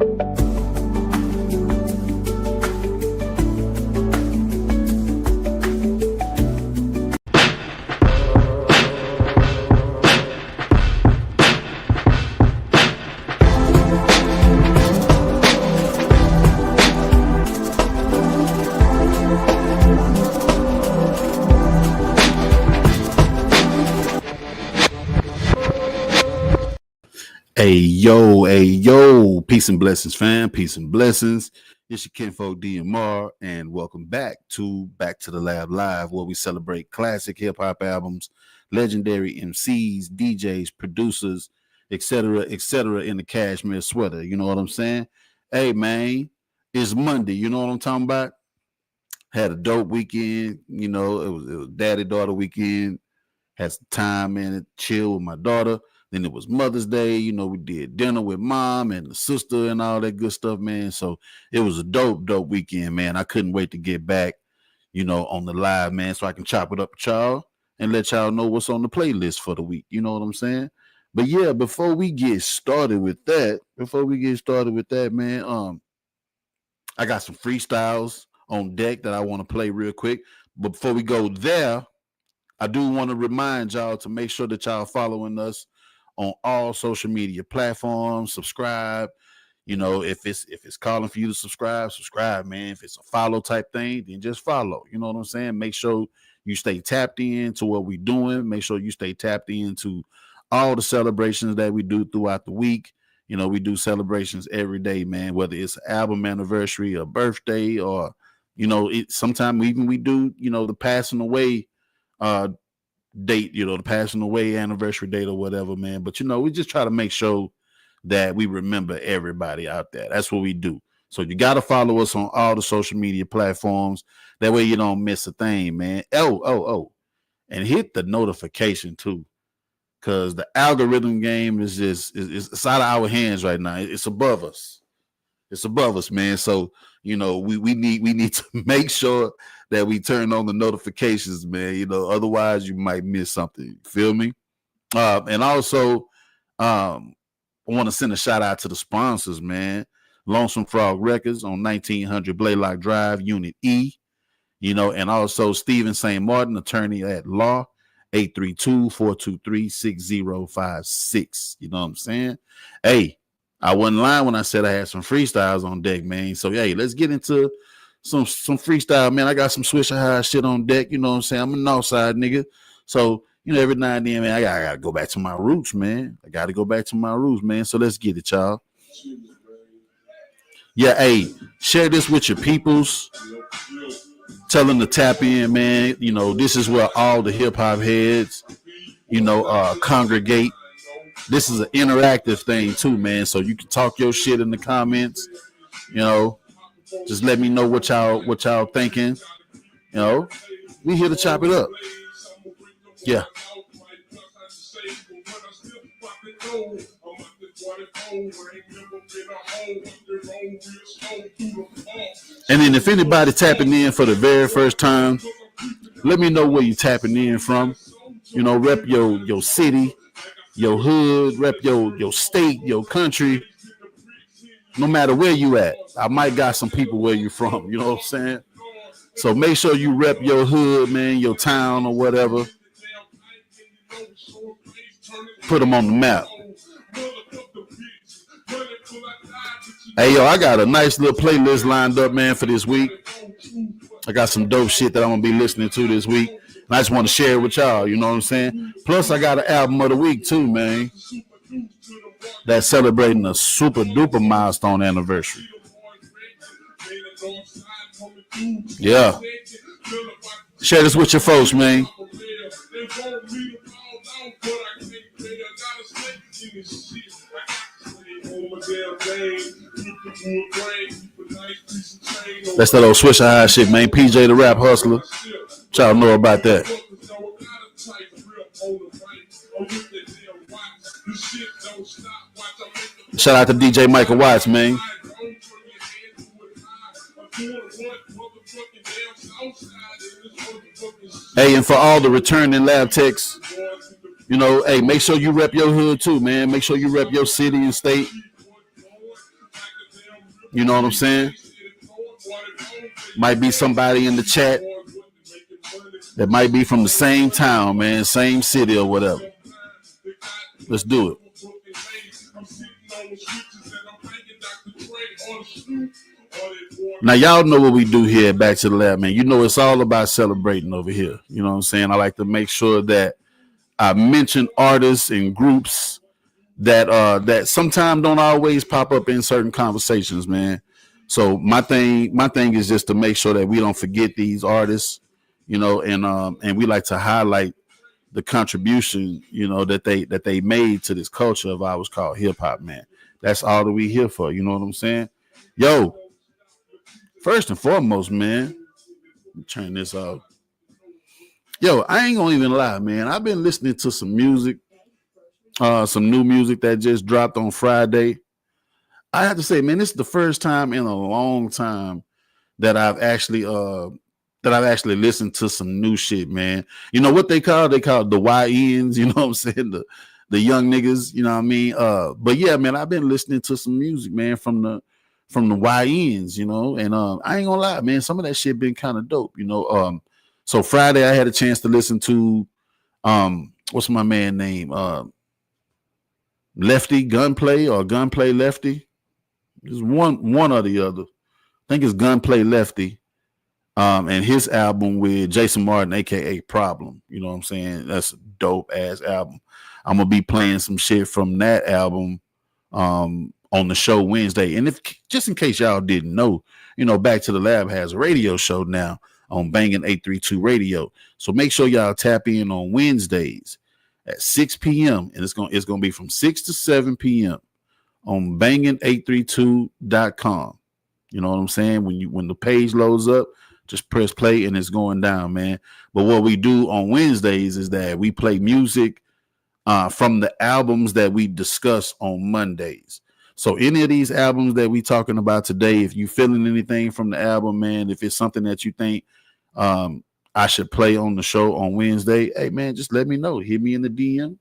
Hey yo, peace and blessings, fam. Peace and blessings. It's your kinfolk DMR, and welcome back to the Lab Live, where we celebrate classic hip hop albums, legendary MCs, DJs, producers, etc., in the cashmere sweater. You know what I'm saying? Hey man, it's Monday. You know what I'm talking about? Had a dope weekend. You know, it was daddy-daughter weekend. Had some time in it, chill with my daughter. Then it was Mother's Day. You know, we did dinner with mom and the sister and all that good stuff, man. So it was a dope weekend, man. I couldn't wait to get back, you know, on the live, man, so I can chop it up with y'all and let y'all know what's on the playlist for the week. You know what I'm saying? But yeah, before we get started with that, man, I got some freestyles on deck that I want to play real quick. But before we go there, I do want to remind y'all to make sure that y'all following us on all social media platforms. Subscribe. You know, if it's calling for you to subscribe, man. If it's a follow type thing, then just follow. You know what I'm saying? Make sure you stay tapped into what we're doing. Make sure you stay tapped into all the celebrations that we do throughout the week. You know, we do celebrations every day, man, whether it's an album anniversary, a birthday, or, you know, sometimes even we do, you know, the passing away date, you know, the passing away anniversary date or whatever, man. But, you know, we just try to make sure that we remember everybody out there. That's what we do. So you got to follow us on all the social media platforms. That way you don't miss a thing, man. Oh. And hit the notification too, because the algorithm game is it's out of our hands right now. It's above us. It's above us, man. So, you know, we need to make sure that we turn on the notifications, man. You know, otherwise you might miss something. Feel me? And also, I want to send a shout out to the sponsors, man. Lonesome Frog Records on 1900 Blaylock Drive, Unit E. You know, and also Stephen St. Martin, attorney at law, 832-423-6056. You know what I'm saying? Hey, I wasn't lying when I said I had some freestyles on deck, man. So, hey, let's get into some freestyle, man. I got some Swisher High shit on deck. You know what I'm saying? I'm a Northside nigga. So, you know, every now and then, man, I got to go back to my roots, man. So let's get it, y'all. Yeah, hey, share this with your peoples. Tell them to tap in, man. You know, this is where all the hip-hop heads, you know, congregate. This is an interactive thing too, man. So you can talk your shit in the comments. You know, just let me know what y'all thinking. You know, we here to chop it up. Yeah. And then if anybody tapping in for the very first time, let me know where you tapping in from. You know, rep your city, your hood, rep your state, your country. No matter where you at, I might got some people where you from. You know what I'm saying? So make sure you rep your hood, man, your town or whatever. Put them on the map. Hey, yo, I got a nice little playlist lined up, man, for this week. I got some dope shit that I'm going to be listening to this week. And I just want to share it with y'all, you know what I'm saying? Plus, I got an album of the week, too, man. That's celebrating a super duper milestone anniversary. Yeah. Share this with your folks, man. That's that old Swisher High shit, man. PJ the Rap Hustler. Y'all know about that. Shout out to DJ Michael Watts, man. Hey, and for all the returning lab techs, you know, hey, make sure you rep your hood too, man. Make sure you rep your city and state. You know what I'm saying? Might be somebody in the chat that might be from the same town, man, same city or whatever. Let's do it. Now y'all know what we do here at Back to the Lab, man. You know it's all about celebrating over here. You know what I'm saying? I like to make sure that I mention artists and groups that sometimes don't always pop up in certain conversations, man. So my thing is just to make sure that we don't forget these artists, and we like to highlight the contribution, that they made to this culture of ours called hip hop, man. That's all that we here for. You know what I'm saying? Yo, first and foremost, man, turn this off. Yo, I ain't gonna even lie, man. I've been listening to some music, some new music that just dropped on Friday. I have to say, man, this is the first time in a long time that I've actually listened to some new shit, man. You know what they call? They call it the YNs, you know what I'm saying? The young niggas, you know what I mean? But yeah, man, I've been listening to some music, man, from the YNs, and I ain't gonna lie, man, some of that shit been kind of dope, So Friday I had a chance to listen to what's my man name? Lefty Gunplay or Gunplay Lefty. There's one or the other. I think it's Gunplay Lefty. And his album with Jason Martin, aka Problem. You know what I'm saying? That's a dope ass album. I'm gonna be playing some shit from that album on the show Wednesday. And if just in case y'all didn't know, Back to the Lab has a radio show now on Banging 832 Radio. So make sure y'all tap in on Wednesdays at 6 p.m. and it's gonna be from 6 to 7 p.m. on banging832.com. You know what I'm saying? When the page loads up, just press play and it's going down, man. But what we do on Wednesdays is that we play music from the albums that we discuss on Mondays. So any of these albums that we talking about today, if you feeling anything from the album, man, if it's something that you think I should play on the show on Wednesday, hey, man, just let me know. Hit me in the DM.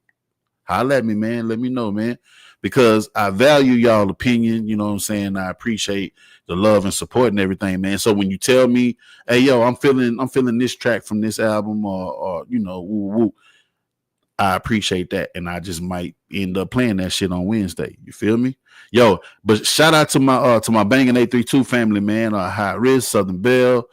Holla at me, man. Let me know, man. Because I value y'all opinion, you know what I'm saying? I appreciate the love and support and everything, man. So when you tell me, hey, yo, I'm feeling this track from this album or woo, woo, I appreciate that. And I just might end up playing that shit on Wednesday. You feel me? Yo, but shout out to my Banging 832 family, man. High Risk, Southern Belle,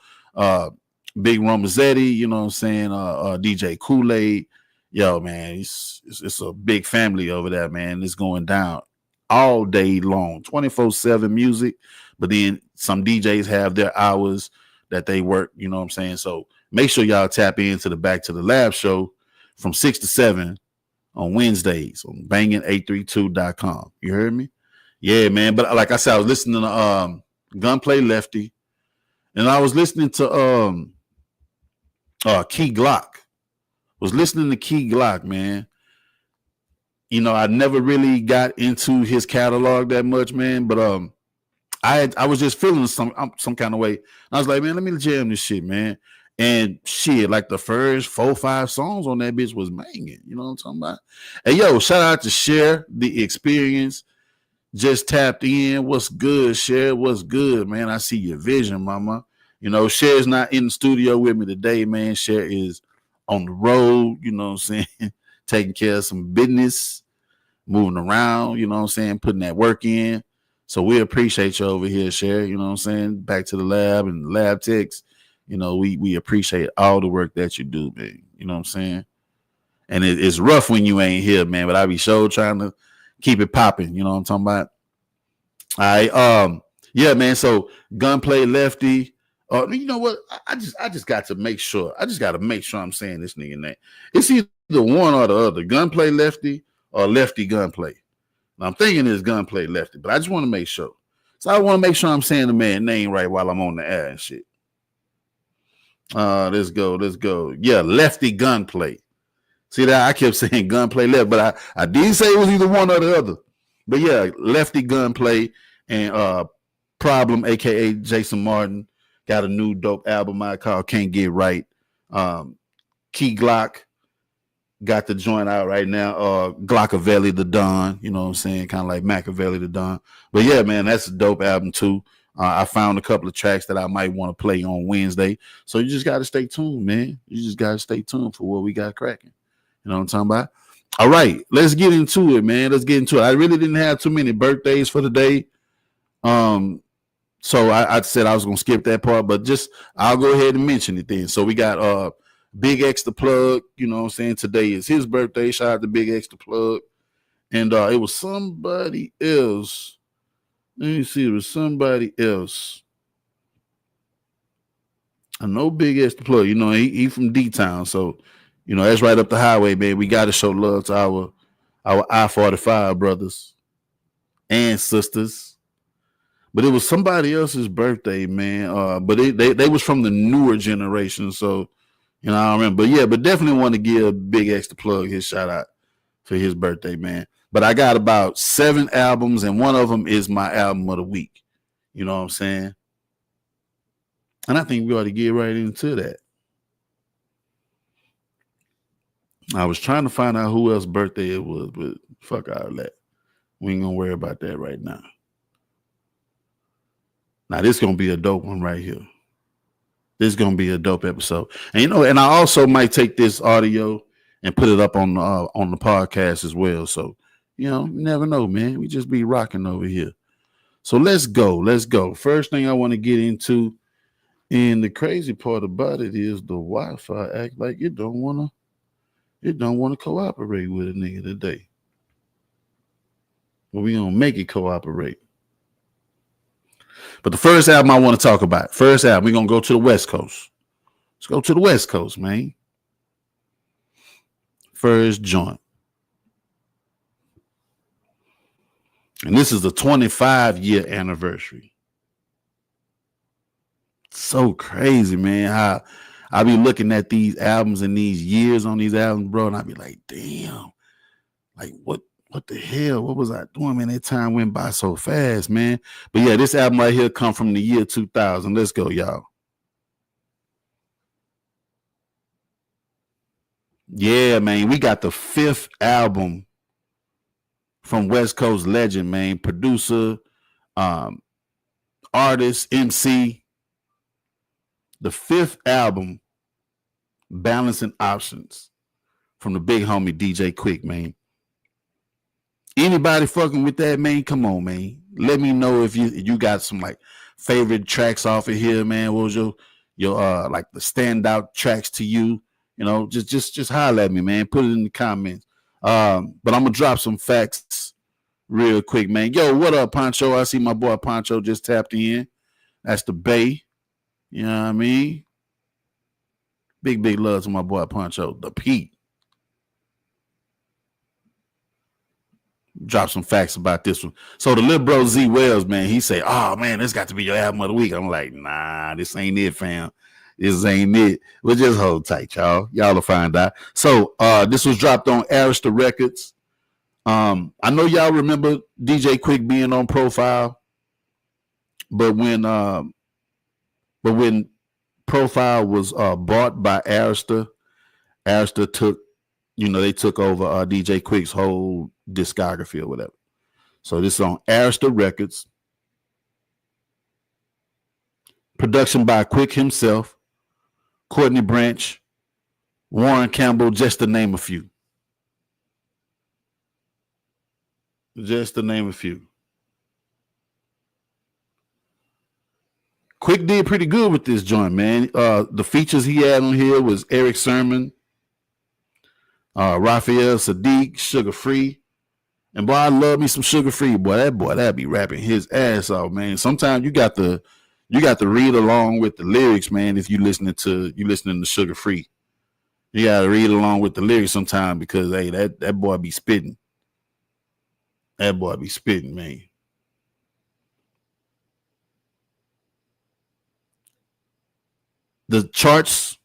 Big Romazetti, you know what I'm saying? DJ Kool-Aid. Yo, man, it's a big family over there, man. It's going down all day long, 24/7 music. But then some DJs have their hours that they work, you know what I'm saying? So make sure y'all tap into the Back to the Lab show from 6 to 7 on Wednesdays on banging832.com. You heard me? Yeah, man. But like I said, I was listening to Gunplay Lefty, and I was listening to Key Glock. Was listening to Key Glock, man. I never really got into his catalog that much, man. But I was just feeling some kind of way. I was like, man, let me jam this shit, man. And shit, like the first 4-5 songs on that bitch was banging. You know what I'm talking about? Hey, yo, shout out to Share the Experience. Just tapped in. What's good, Share? What's good, man? I see your vision, mama. Share's not in the studio with me today, man. Share is on the road, you know what I'm saying? Taking care of some business, moving around, you know what I'm saying? Putting that work in. So we appreciate you over here, Sherry, you know what I'm saying? Back to the lab and lab techs. We appreciate all the work that you do, man. You know what I'm saying? And it's rough when you ain't here, man, but I be sure trying to keep it popping. You know what I'm talking about? All right. Yeah, man. So Gunplay Lefty. You know what? I just got to make sure. I just got to make sure I'm saying this nigga name. It's either one or the other. Gunplay Lefty or Lefty Gunplay. Now, I'm thinking it's Gunplay Lefty, but I just want to make sure. So I want to make sure I'm saying the man's name right while I'm on the air and shit. Let's go. Yeah, Lefty Gunplay. See that? I kept saying Gunplay Left, but I did say it was either one or the other. But yeah, Lefty Gunplay and Problem, aka Jason Martin, got a new dope album I call Can't Get Right. Key Glock got the joint out right now. Glockavelli the Don, you know what I'm saying? Kind of like Machiavelli the Don. But yeah, man, that's a dope album too. I found a couple of tracks that I might want to play on Wednesday. So you just got to stay tuned, man. You just got to stay tuned for what we got cracking. You know what I'm talking about? All right, let's get into it, man. Let's get into it. I really didn't have too many birthdays for the day. So I said I was going to skip that part, but just I'll go ahead and mention it then. So we got Big X the Plug, you know what I'm saying? Today is his birthday. Shout out to Big X the Plug. And it was somebody else. Let me see. It was somebody else. I know Big X the Plug. You know, he from D-Town. So, you know, that's right up the highway, man. We got to show love to our I-45 brothers and sisters. But it was somebody else's birthday, man. But they was from the newer generation. So, you know, I don't remember. But yeah, but definitely want to give Big X the Plug his shout out for his birthday, man. But I got about 7 albums, and one of them is my album of the week. You know what I'm saying? And I think we ought to get right into that. I was trying to find out who else's birthday it was, but fuck all that. We ain't gonna worry about that right now. Now this gonna be a dope one right here. This is gonna be a dope episode, and you know, and I also might take this audio and put it up on the podcast as well. So you know, you never know, man. We just be rocking over here. So let's go. Let's go. First thing I want to get into, and the crazy part about it is the Wi-Fi act like it don't want to cooperate with a nigga today. But we gonna make it cooperate. But the first album I want to talk about, we're gonna go to the West Coast. Let's go to the West Coast, man. First joint. And this is the 25-year anniversary. So crazy, man. How I be looking at these albums and these years on these albums, bro, and I be like, damn, like what the hell? What was I doing, man? That time went by so fast, man. But yeah, this album right here come from the year 2000. Let's go, y'all. Yeah, man, we got the 5th album from West Coast legend, man, producer, artist, MC. The 5th album, Balancing Options, from the big homie DJ Quick, man. Anybody fucking with that, man? Come on, man. Let me know if you got some like favorite tracks off of here, man. What was your like the standout tracks to you? You know, just holler at me, man. Put it in the comments. But I'm gonna drop some facts real quick, man. Yo, what up, Poncho? I see my boy Poncho just tapped in. That's the Bay. You know what I mean? Big love to my boy Poncho, the Pete. Drop some facts about this one. So the little bro Z Wells, man, he say, oh man, this got to be your album of the week. I'm like, nah, this ain't it, fam. This ain't it. We'll just hold tight, y'all. Y'all will find out. So this was dropped on Arista Records. I know y'all remember DJ Quick being on Profile, but when Profile was bought by Arista took, you know, they took over DJ Quick's whole discography or whatever. So this is on Arista Records. Production by Quick himself, Courtney Branch, Warren Campbell, just to name a few. Just to name a few. Quick did pretty good with this joint, man. The features he had on here was Eric Sermon, Raphael Sadiq, Sugar Free. And boy, I love me some Sugar Free. That'd be rapping his ass off, man. Sometimes you got to read along with the lyrics, man. If you listening to Sugar Free, you gotta read along with the lyrics sometimes because hey, that boy be spitting. That boy be spitting, man. The charts,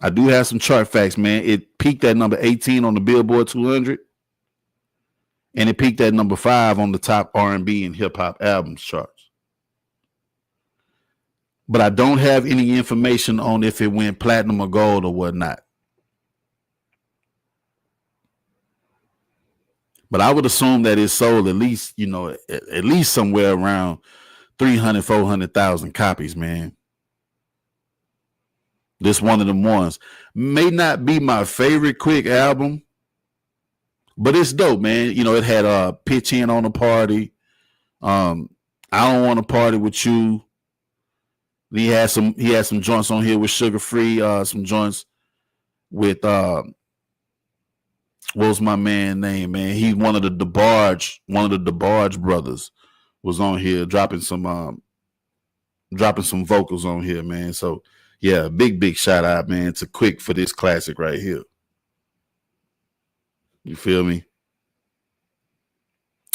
I do have some chart facts, man. It peaked at number 18 on the Billboard 200. And it peaked at number 5 on the top R&B and hip hop albums charts. But I don't have any information on if it went platinum or gold or whatnot. But I would assume that it sold at least, at least somewhere around 300, 400,000 copies, man. This one of them ones. May not be my favorite Quick album, but it's dope, man. It had Pitch In on the Party. I Don't Want to Party with You. He had some joints on here with Sugar Free, some joints with what was my man name, man? He one of the DeBarge brothers was on here dropping some vocals on here, man. So yeah, big shout out, man, to Quick for this classic right here. You feel me?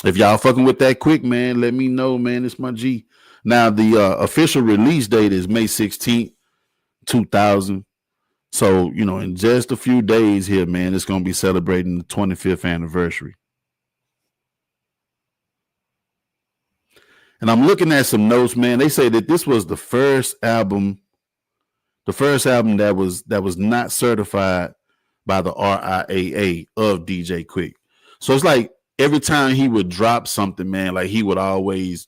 If y'all fucking with that Quick, man, let me know, man. It's my G. Now the official release date is May 16th, 2000. So, in just a few days here, man, it's going to be celebrating the 25th anniversary. And I'm looking at some notes, man. They say that this was the first album that was not certified by the RIAA of DJ Quick. So it's like every time he would drop something, man, like he would always,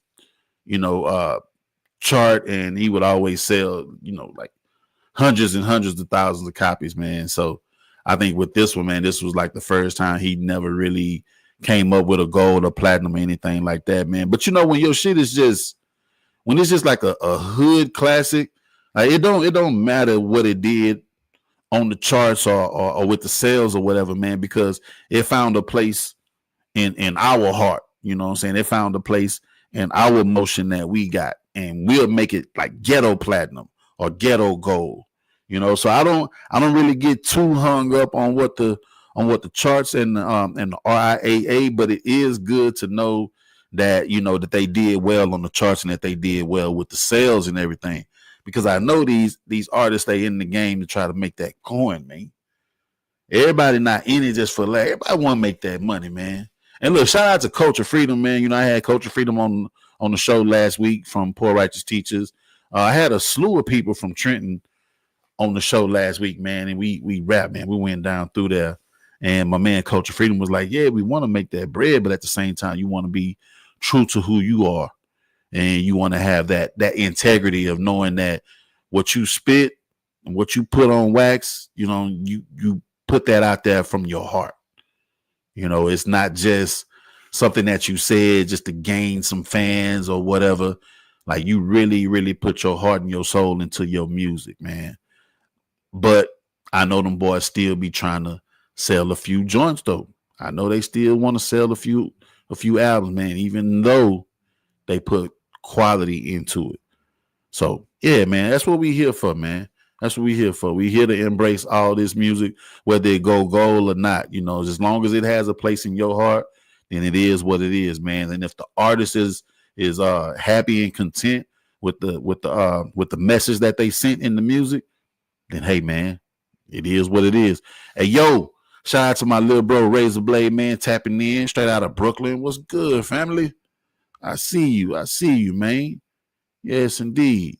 chart, and he would always sell, like hundreds and hundreds of thousands of copies, man. So I think with this one, man, this was like the first time he never really came up with a gold or platinum or anything like that, man. But when your shit is when it's just like a hood classic, like it don't matter what it did on the charts or with the sales or whatever, man, because it found a place in our heart. You know what I'm saying? It found a place in our emotion that we got, and we'll make it like ghetto platinum or ghetto gold. So I don't really get too hung up on what the charts and the RIAA, but it is good to know that that they did well on the charts and that they did well with the sales and everything, because I know these artists, they in the game to try to make that coin, man. Everybody not in it just for like, everybody want to make that money, man. And look, shout out to Culture Freedom, man. I had Culture Freedom on the show last week from Poor Righteous Teachers. I had a slew of people from Trenton on the show last week, man, and we rap, man. We went down through there, and my man Culture Freedom was like, yeah, we want to make that bread, but at the same time, you want to be true to who you are, and you want to have that integrity of knowing that what you spit and what you put on wax, you put that out there from your heart. It's not just something that you said just to gain some fans or whatever. Like, you really, really put your heart and your soul into your music, man. But I know them boys still be trying to sell a few joints, though. I know they still want to sell a few albums, man, even though they put quality into it. So yeah, man, that's what we here for, man. That's what we here for. We here to embrace all this music, whether it go gold or not. As long as it has a place in your heart, then it is what it is, man. And if the artist is happy and content with the message that they sent in the music, then hey, man, it is what it is. Hey, yo, shout out to my little bro Razor Blade, man, tapping in straight out of Brooklyn. What's good, family? I see you, man. Yes, indeed.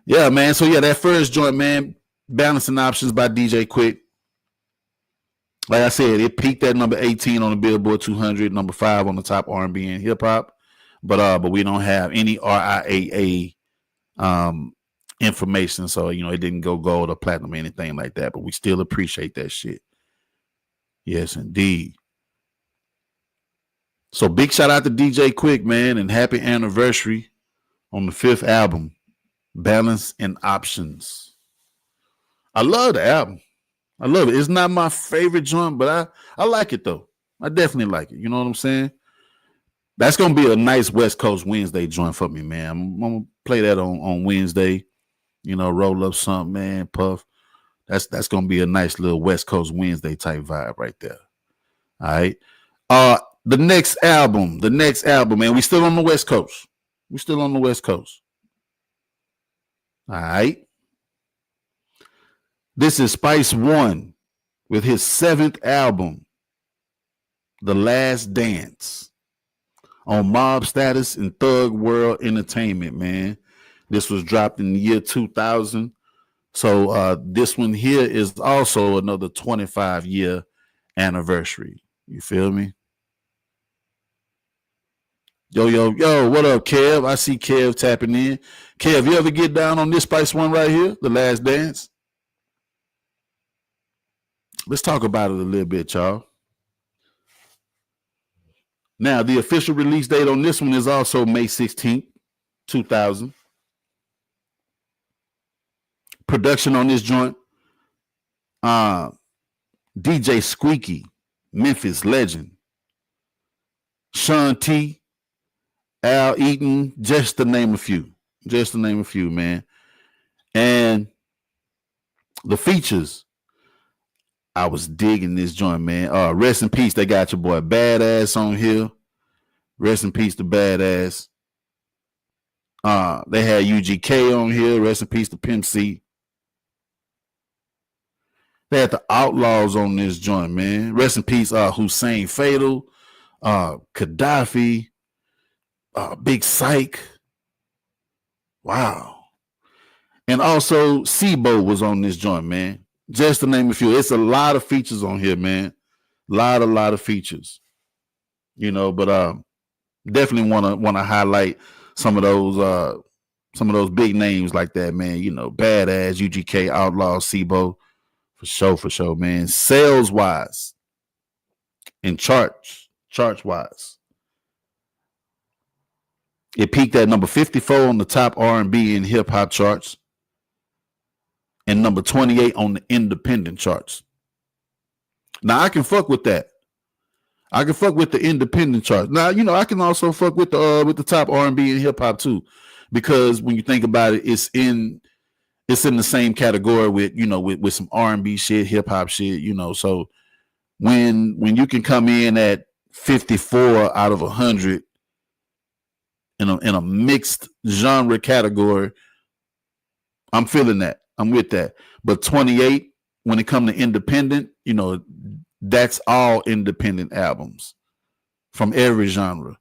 Yeah, man. So yeah, that first joint, man, Balancing Options by DJ Quick. Like I said, it peaked at number 18 on the Billboard 200, number 5 on the top R&B and hip hop. But we don't have any RIAA information, so it didn't go gold or platinum or anything like that. But we still appreciate that shit. Yes, indeed. So big shout out to DJ Quick, man, and happy anniversary on the 5th album, Balance and Options. I love the album. I love it. It's not my favorite joint, but I like it, though. I definitely like it. You know what I'm saying? That's going to be a nice West Coast Wednesday joint for me, man. I'm going to play that on Wednesday. Roll up something, man, puff. That's going to be a nice little West Coast Wednesday type vibe right there. All right. The next album, man. We still on the West Coast. All right. This is Spice One with his 7th album, The Last Dance, on Mob Status and Thug World Entertainment, man. This was dropped in the year 2000. So this one here is also another 25-year anniversary. You feel me? Yo, what up, Kev? I see Kev tapping in. Kev, you ever get down on this Spice one right here, The Last Dance? Let's talk about it a little bit, y'all. Now, the official release date on this one is also May 16th, 2000. Production on this joint, DJ Squeaky, Memphis legend, Sean T, Al Eaton, just to name a few. Just to name a few, man. And the features, I was digging this joint, man. Rest in peace, they got your boy Badass on here. Rest in peace to Badass. They had UGK on here. Rest in peace to Pimp C. They had the Outlaws on this joint, man. Rest in peace, Hussein Fatal, Gaddafi, Big Psych. Wow. And also Sibo was on this joint, man. Just to name a few. It's a lot of features on here, man. Lot of features. You know, but definitely wanna highlight some of those big names like that, man. You know, Badass, UGK, Outlaw, Sibo. For sure, man. Sales wise and charts wise, it peaked at number 54 on the top R&B and hip hop charts, and number 28 on the independent charts. Now I can fuck with that. I can fuck with the independent charts. Now, you know, I can also fuck with the top R&B and hip hop too, because when you think about it, it's in the same category with, you know, with some R&B shit, hip hop shit, you know. So when you can come in at 54 out of 100 in a mixed genre category, I'm feeling that. I'm with that. But 28, when it comes to independent, you know, that's all independent albums from every genre.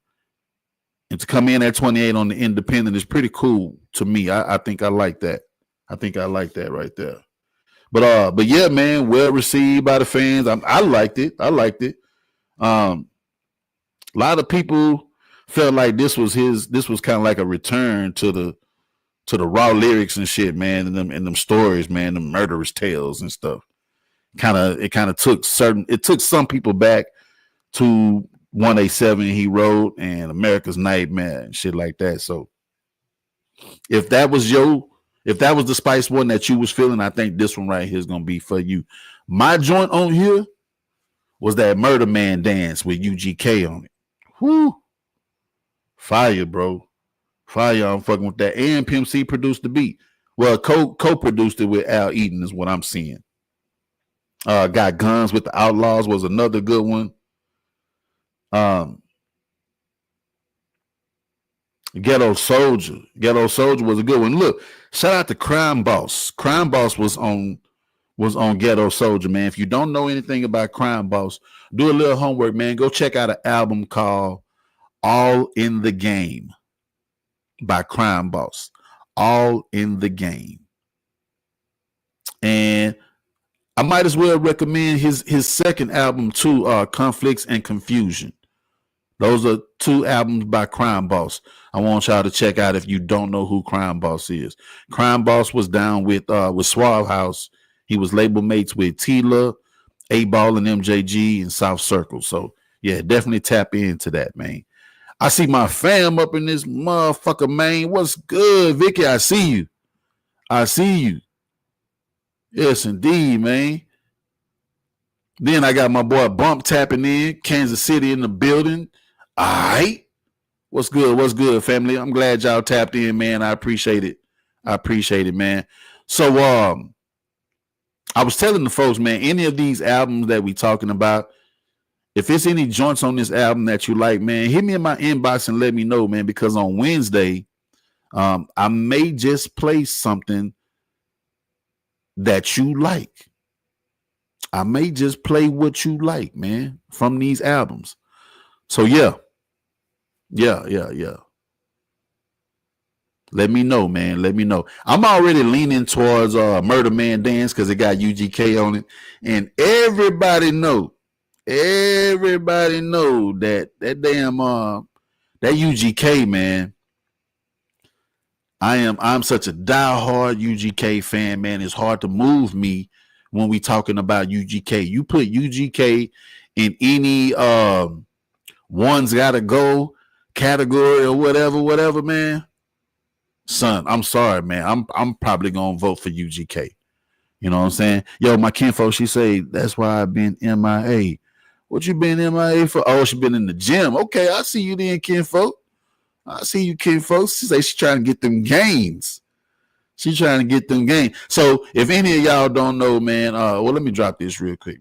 And to come in at 28 on the independent is pretty cool to me. I think I like that. I think I like that right there. But yeah, man, well received by the fans. I liked it. A lot of people felt like this was kind of like a return to the raw lyrics and shit, man, and them stories, man, the murderous tales and stuff. It took some people back to 187 he wrote and America's Nightmare and shit like that. So if that was the Spice one that you was feeling, I think this one right here is gonna be for you. My joint on here was that Murder Man dance with UGK on it. Whoo, fire, bro, fire! I'm fucking with that. And Pimp C produced the beat. Well, co-produced it with Al Eaton is what I'm seeing. Got Guns with the Outlaws was another good one. Ghetto Soldier was a good one. Look, shout out to Crime Boss. Crime Boss was on Ghetto Soldier, man. If you don't know anything about Crime Boss, do a little homework, man. Go check out an album called All in the Game by Crime Boss. All in the Game. And I might as well recommend his second album too, Conflicts and Confusion. Those are two albums by Crime Boss. I want y'all to check out if you don't know who Crime Boss is. Crime Boss was down with Suave House. He was label mates with Tila, A-Ball and MJG and South Circle. So yeah, definitely tap into that, man. I see my fam up in this motherfucker, man. What's good, Vicky? I see you. Yes, indeed, man. Then I got my boy Bump tapping in, Kansas City in the building. All right. What's good, family? I'm glad y'all tapped in, man. I appreciate it, man. So I was telling the folks, man, any of these albums that we talking about, if it's any joints on this album that you like, man, hit me in my inbox and let me know, man, because on Wednesday, I may just play something that you like. I may just play what you like, man, from these albums. So yeah. Let me know, man. Let me know. I'm already leaning towards Murder Man Dance because it got UGK on it. And everybody know that that UGK, man. I'm such a diehard UGK fan, man. It's hard to move me when we talking about UGK. You put UGK in any one's gotta go category or whatever, man. Son, I'm sorry, man. I'm probably gonna vote for UGK. You know what I'm saying? Yo, my kinfolk, she say that's why I've been MIA. What you been MIA for? Oh, she been in the gym. Okay, I see you then, kinfolk. I see you, kinfolk. She say she's trying to get them gains. She's trying to get them gains. So if any of y'all don't know, man, well, let me drop this real quick.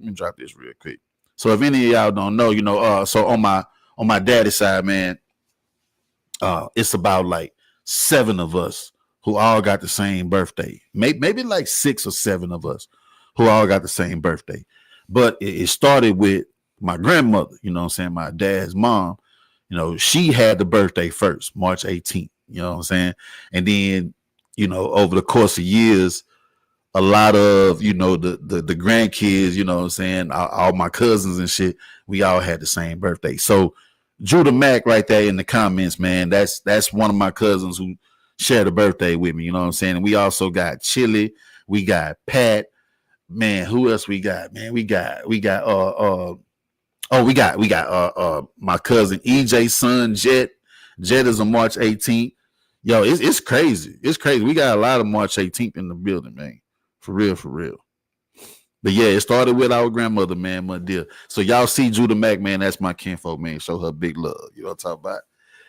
So if any of y'all don't know, you know, so on my daddy's side, man, it's about like 7 of us who all got the same birthday. Maybe like 6 or 7 of us who all got the same birthday. But it started with my grandmother, you know what I'm saying? My dad's mom, you know, she had the birthday first, March 18th, you know what I'm saying? And then, you know, over the course of years, a lot of, you know, the grandkids, you know what I'm saying? All my cousins and shit, we all had the same birthday. So Judah Mack right there in the comments, man, that's one of my cousins who shared a birthday with me, you know what I'm saying? And we also got Chili, we got Pat, man, who else we got? Man, we got my cousin EJ's son, Jet. Jet is on March 18th. Yo, it's crazy. It's crazy. We got a lot of March 18th in the building, man. For real. But yeah, it started with our grandmother, man, my dear. So y'all see Judah Mack, man, that's my kinfolk, man. Show her big love. You know what I'm talking about?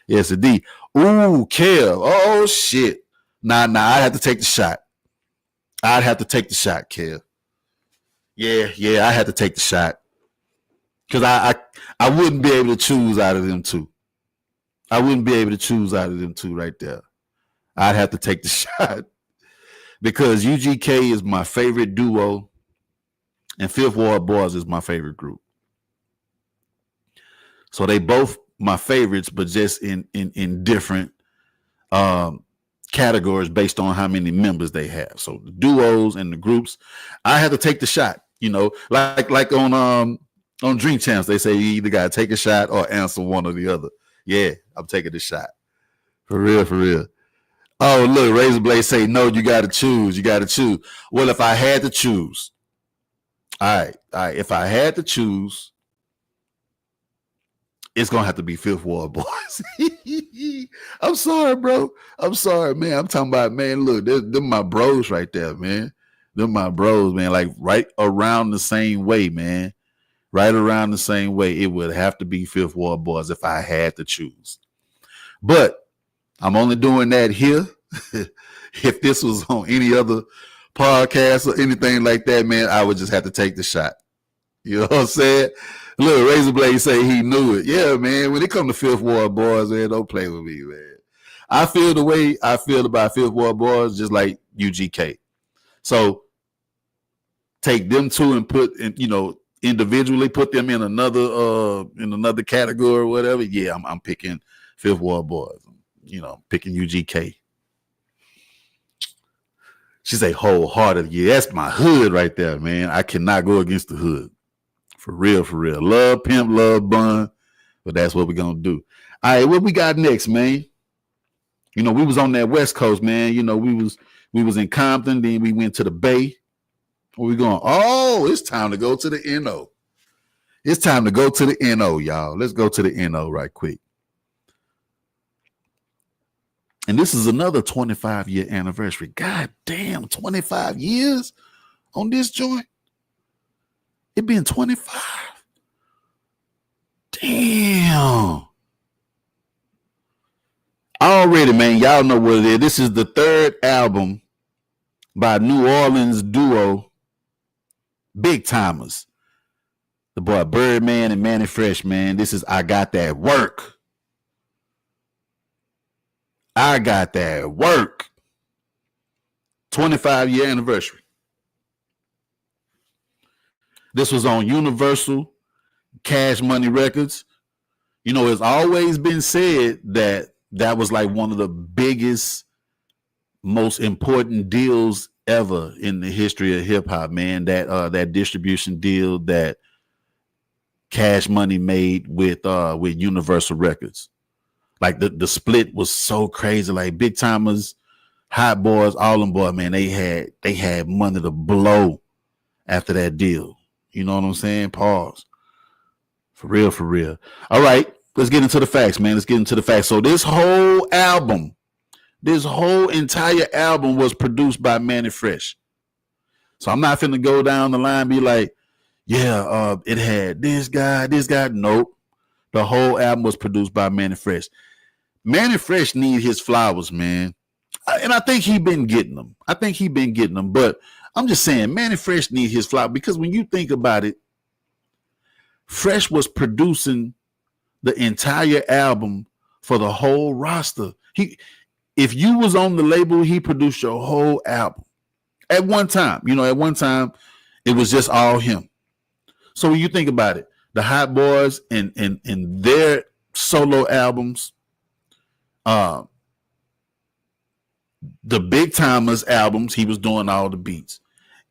Yes, indeed. Ooh, Kev. Oh, shit. Nah, I'd have to take the shot. Kev. Yeah, I had to take the shot. Because I wouldn't be able to choose out of them two. Right there. I'd have to take the shot. Because UGK is my favorite duo and Fifth Ward Boys is my favorite group. So they both my favorites, but just in different categories based on how many members they have. So the duos and the groups, I had to take the shot. You know, like on Dream Champs, they say you either gotta take a shot or answer one or the other. Yeah, I'm taking the shot. For real. Oh, look, Razor Blade say, no, you got to choose. Well, if I had to choose, all right. If I had to choose, it's going to have to be Fifth Ward Boys. I'm sorry, bro. I'm sorry, man. I'm talking about, man, look, them my bros right there, man. Them my bros, man, like right around the same way, man. Right around the same way. It would have to be Fifth Ward Boys if I had to choose. But I'm only doing that here. If this was on any other podcast or anything like that, man, I would just have to take the shot. You know what I'm saying? Look, Razor Blade say he knew it. Yeah, man, when it comes to Fifth Ward Boys, man, don't play with me, man. I feel the way I feel about Fifth Ward Boys just like UGK. So take them two and put in, you know, individually put them in another category or whatever. Yeah, I'm picking Fifth Ward Boys. You know, picking UGK. She say wholehearted. Yeah, that's my hood right there, man. I cannot go against the hood. For real. Love pimp, love bun. But that's what we're gonna do. All right, what we got next, man? You know, we was on that West Coast, man. You know, we was in Compton, then we went to the Bay. Where we going? Oh, it's time to go to the NO. It's time to go to the NO, y'all. Let's go to the NO right quick. And this is another 25-year anniversary. God damn, 25 years on this joint? It been 25. Damn. Already, man, y'all know what it is. This is the 3rd album by New Orleans duo Big Timers. The boy Birdman and Manny Fresh, man. This is I Got That Work. I Got That Work. 25-year anniversary. This was on Universal Cash Money Records. You know, it's always been said that was like one of the biggest, most important deals ever in the history of hip hop, man. That distribution deal that Cash Money made with Universal Records. Like the split was so crazy. Like Big Timers, Hot Boys, all them boys, man, they had money to blow after that deal. You know what I'm saying? Pause. For real, for real. All right, let's get into the facts, man. Let's get into the facts. So this whole entire album was produced by Manny Fresh. So I'm not finna go down the line and be like, yeah, it had this guy. Nope. The whole album was produced by Manny Fresh. Manny Fresh need his flowers, man. And I think he been getting them. But I'm just saying, Manny Fresh need his flowers because when you think about it, Fresh was producing the entire album for the whole roster. If you was on the label, he produced your whole album. At one time, it was just all him. So when you think about it, the Hot Boys and their solo albums, the Big Timers albums, he was doing all the beats.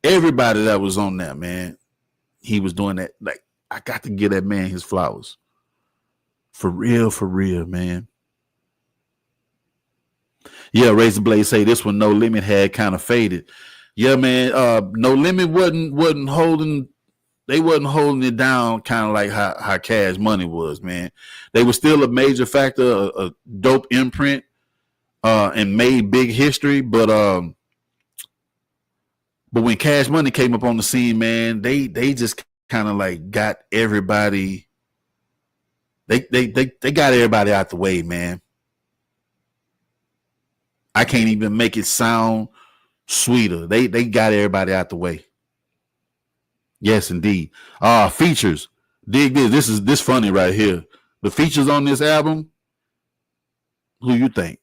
Everybody that was on that, man, he was doing that. Like, I got to give that man his flowers. For real, man. Yeah, Razor Blade say this one No Limit had kind of faded. Yeah, man. No Limit wasn't holding. They wasn't holding it down, kind of like how Cash Money was, man. They were still a major factor, a dope imprint, and made big history. But when Cash Money came up on the scene, man, they just kind of like got everybody. They got everybody out the way, man. I can't even make it sound sweeter. They got everybody out the way. Yes, indeed. Features. Dig this. This funny right here. The features on this album. Who you think?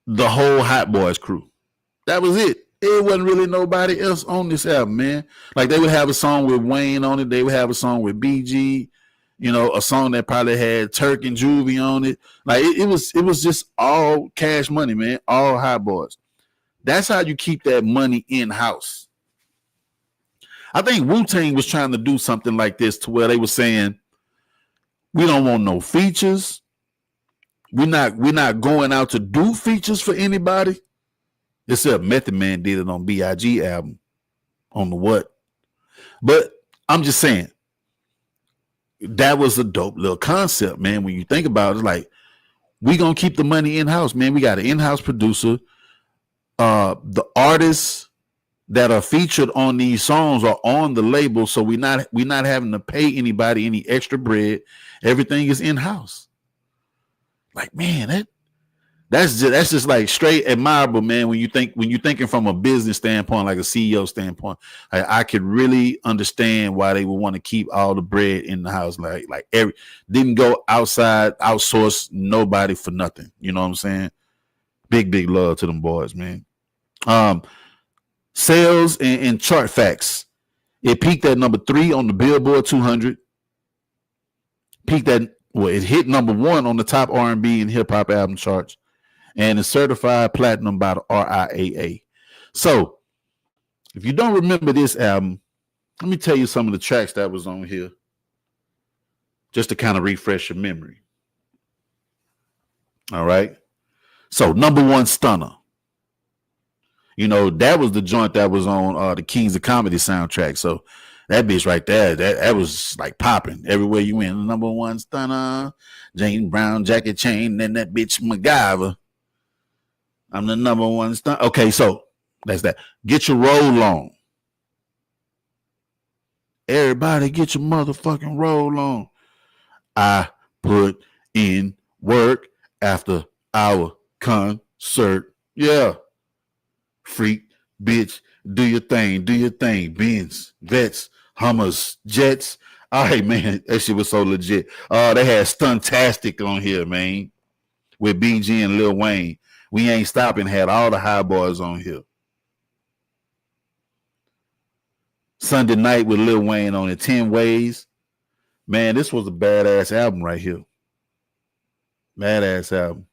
The whole Hot Boys crew. That was it. It wasn't really nobody else on this album, man. Like they would have a song with Wayne on it. They would have a song with BG. A song that probably had Turk and Juvie on it. Like it was just all Cash Money, man. All Hot Boys. That's how you keep that money in house. I think Wu-Tang was trying to do something like this to where they were saying, we don't want no features. We're not going out to do features for anybody. Except Method Man did it on B.I.G. album. On the what? But I'm just saying, that was a dope little concept, man. When you think about it, like, we gonna keep the money in-house, man. We got an in-house producer. The artists that are featured on these songs are on the label, so we're not having to pay anybody any extra bread. Everything is in-house. Like, man, that's just like straight admirable, man. When you're thinking from a business standpoint, like a CEO standpoint, I could really understand why they would want to keep all the bread in the house. Like didn't go outside, outsource nobody for nothing. You know what I'm saying? Big love to them boys, man. Sales and chart facts. It peaked at number 3 on the Billboard 200. It hit number 1 on the top R&B and hip hop album charts, and is certified platinum by the RIAA. So, if you don't remember this album, let me tell you some of the tracks that was on here, just to kind of refresh your memory. All right. So, number 1, Stunner. That was the joint that was on the Kings of Comedy soundtrack. So that bitch right there, that was like popping everywhere you went. Number 1, Stunner, Jane Brown, jacket chain, and that bitch MacGyver. I'm the number 1 Stunner. Okay, so that's that. Get your roll on. Everybody get your motherfucking roll on. I put in work after our concert. Yeah. Freak, bitch, do your thing. Benz, Vets, Hummers, Jets. All right, man, that shit was so legit. They had Stuntastic on here, man, with BG and Lil Wayne. We Ain't Stopping had all the High Boys on here. Sunday Night with Lil Wayne on it, 10 Ways. Man, this was a badass album right here. Badass album.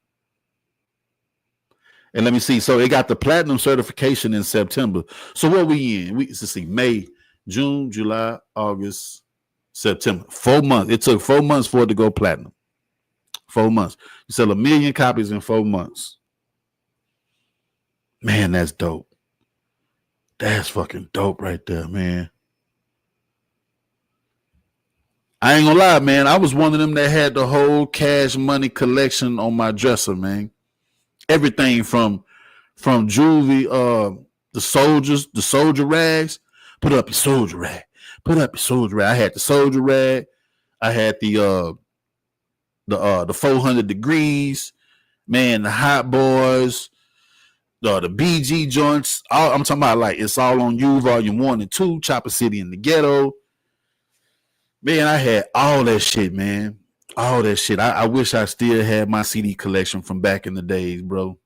And let me see. So it got the platinum certification in September. So what we in? Let's see. May, June, July, August, September. 4 months. It took 4 months for it to go platinum. 4 months. You sell 1 million copies in 4 months. Man, that's dope. That's fucking dope right there, man. I ain't gonna lie, man. I was one of them that had the whole Cash Money collection on my dresser, man. Everything from juvie, the soldier rags. Put up your soldier rag. Put up your soldier rag. I had the soldier rag. I had the 400 degrees, man, the Hot Boys, the BG joints. I'm talking about like It's All on You, Volume 1 and 2, Chopper City in the Ghetto. Man, I had all that shit, man. All that shit. I wish I still had my CD collection from back in the days, bro.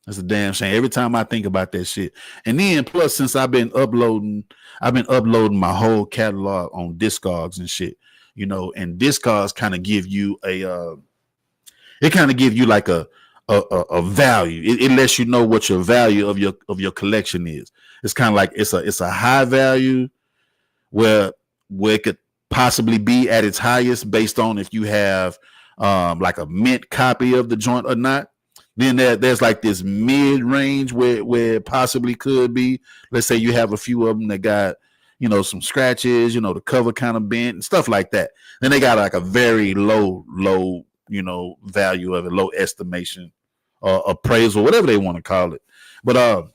That's a damn shame. Every time I think about that shit. And then plus, since I've been uploading my whole catalog on Discogs and shit, you know, and Discogs kind of give you like a value. It lets you know what your value of your collection is. It's kind of like it's a high value where it could possibly be at its highest based on if you have like a mint copy of the joint or not. Then there's like this mid range where it possibly could be. Let's say you have a few of them that got, you know, some scratches, you know, the cover kind of bent and stuff like that. Then they got like a very low, you know, value of it, low estimation, appraisal, whatever they want to call it. But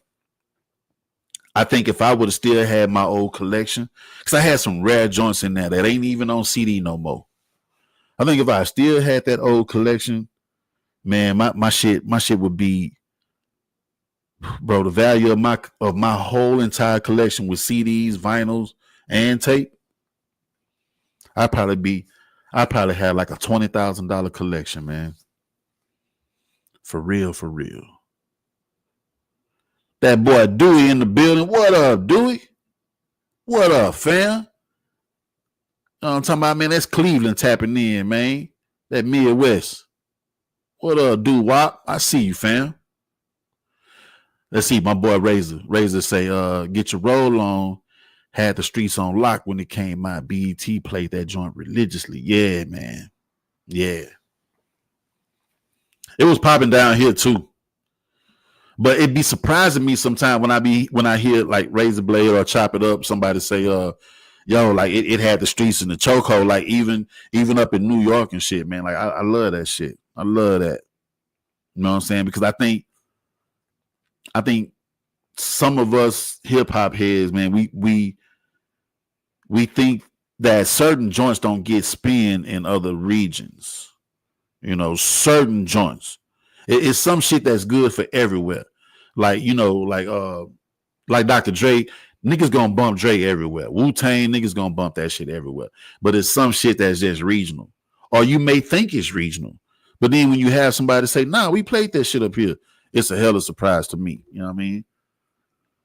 I think if I would have still had my old collection, because I had some rare joints in there that ain't even on CD no more. I think if I still had that old collection, man, my shit would be, bro, the value of my whole entire collection with CDs, vinyls, and tape. I'd probably have like a $20,000 collection, man. For real. That boy Dewey in the building. What up, Dewey? What up, fam? I'm talking about, man, that's Cleveland tapping in, man. That Midwest. What up, Doo-Wop? I see you, fam. Let's see, my boy Razor say, get your roll on. Had the streets on lock when it came out. BET played that joint religiously. Yeah, man. Yeah. It was popping down here too. But it'd be surprising me sometimes when I hear like Razor Blade or Chop It Up, somebody say, yo, like it had the streets in the chokehold, like even up in New York and shit, man. Like I love that shit. I love that. You know what I'm saying? Because I think some of us hip hop heads, man, we think that certain joints don't get spin in other regions. You know, certain joints. It's some shit that's good for everywhere. Like, you know, like Dr. Dre, niggas gonna bump Dre everywhere. Wu-Tang, niggas gonna bump that shit everywhere. But it's some shit that's just regional. Or you may think it's regional. But then when you have somebody say, nah, we played that shit up here, it's a hell of a surprise to me. You know what I mean?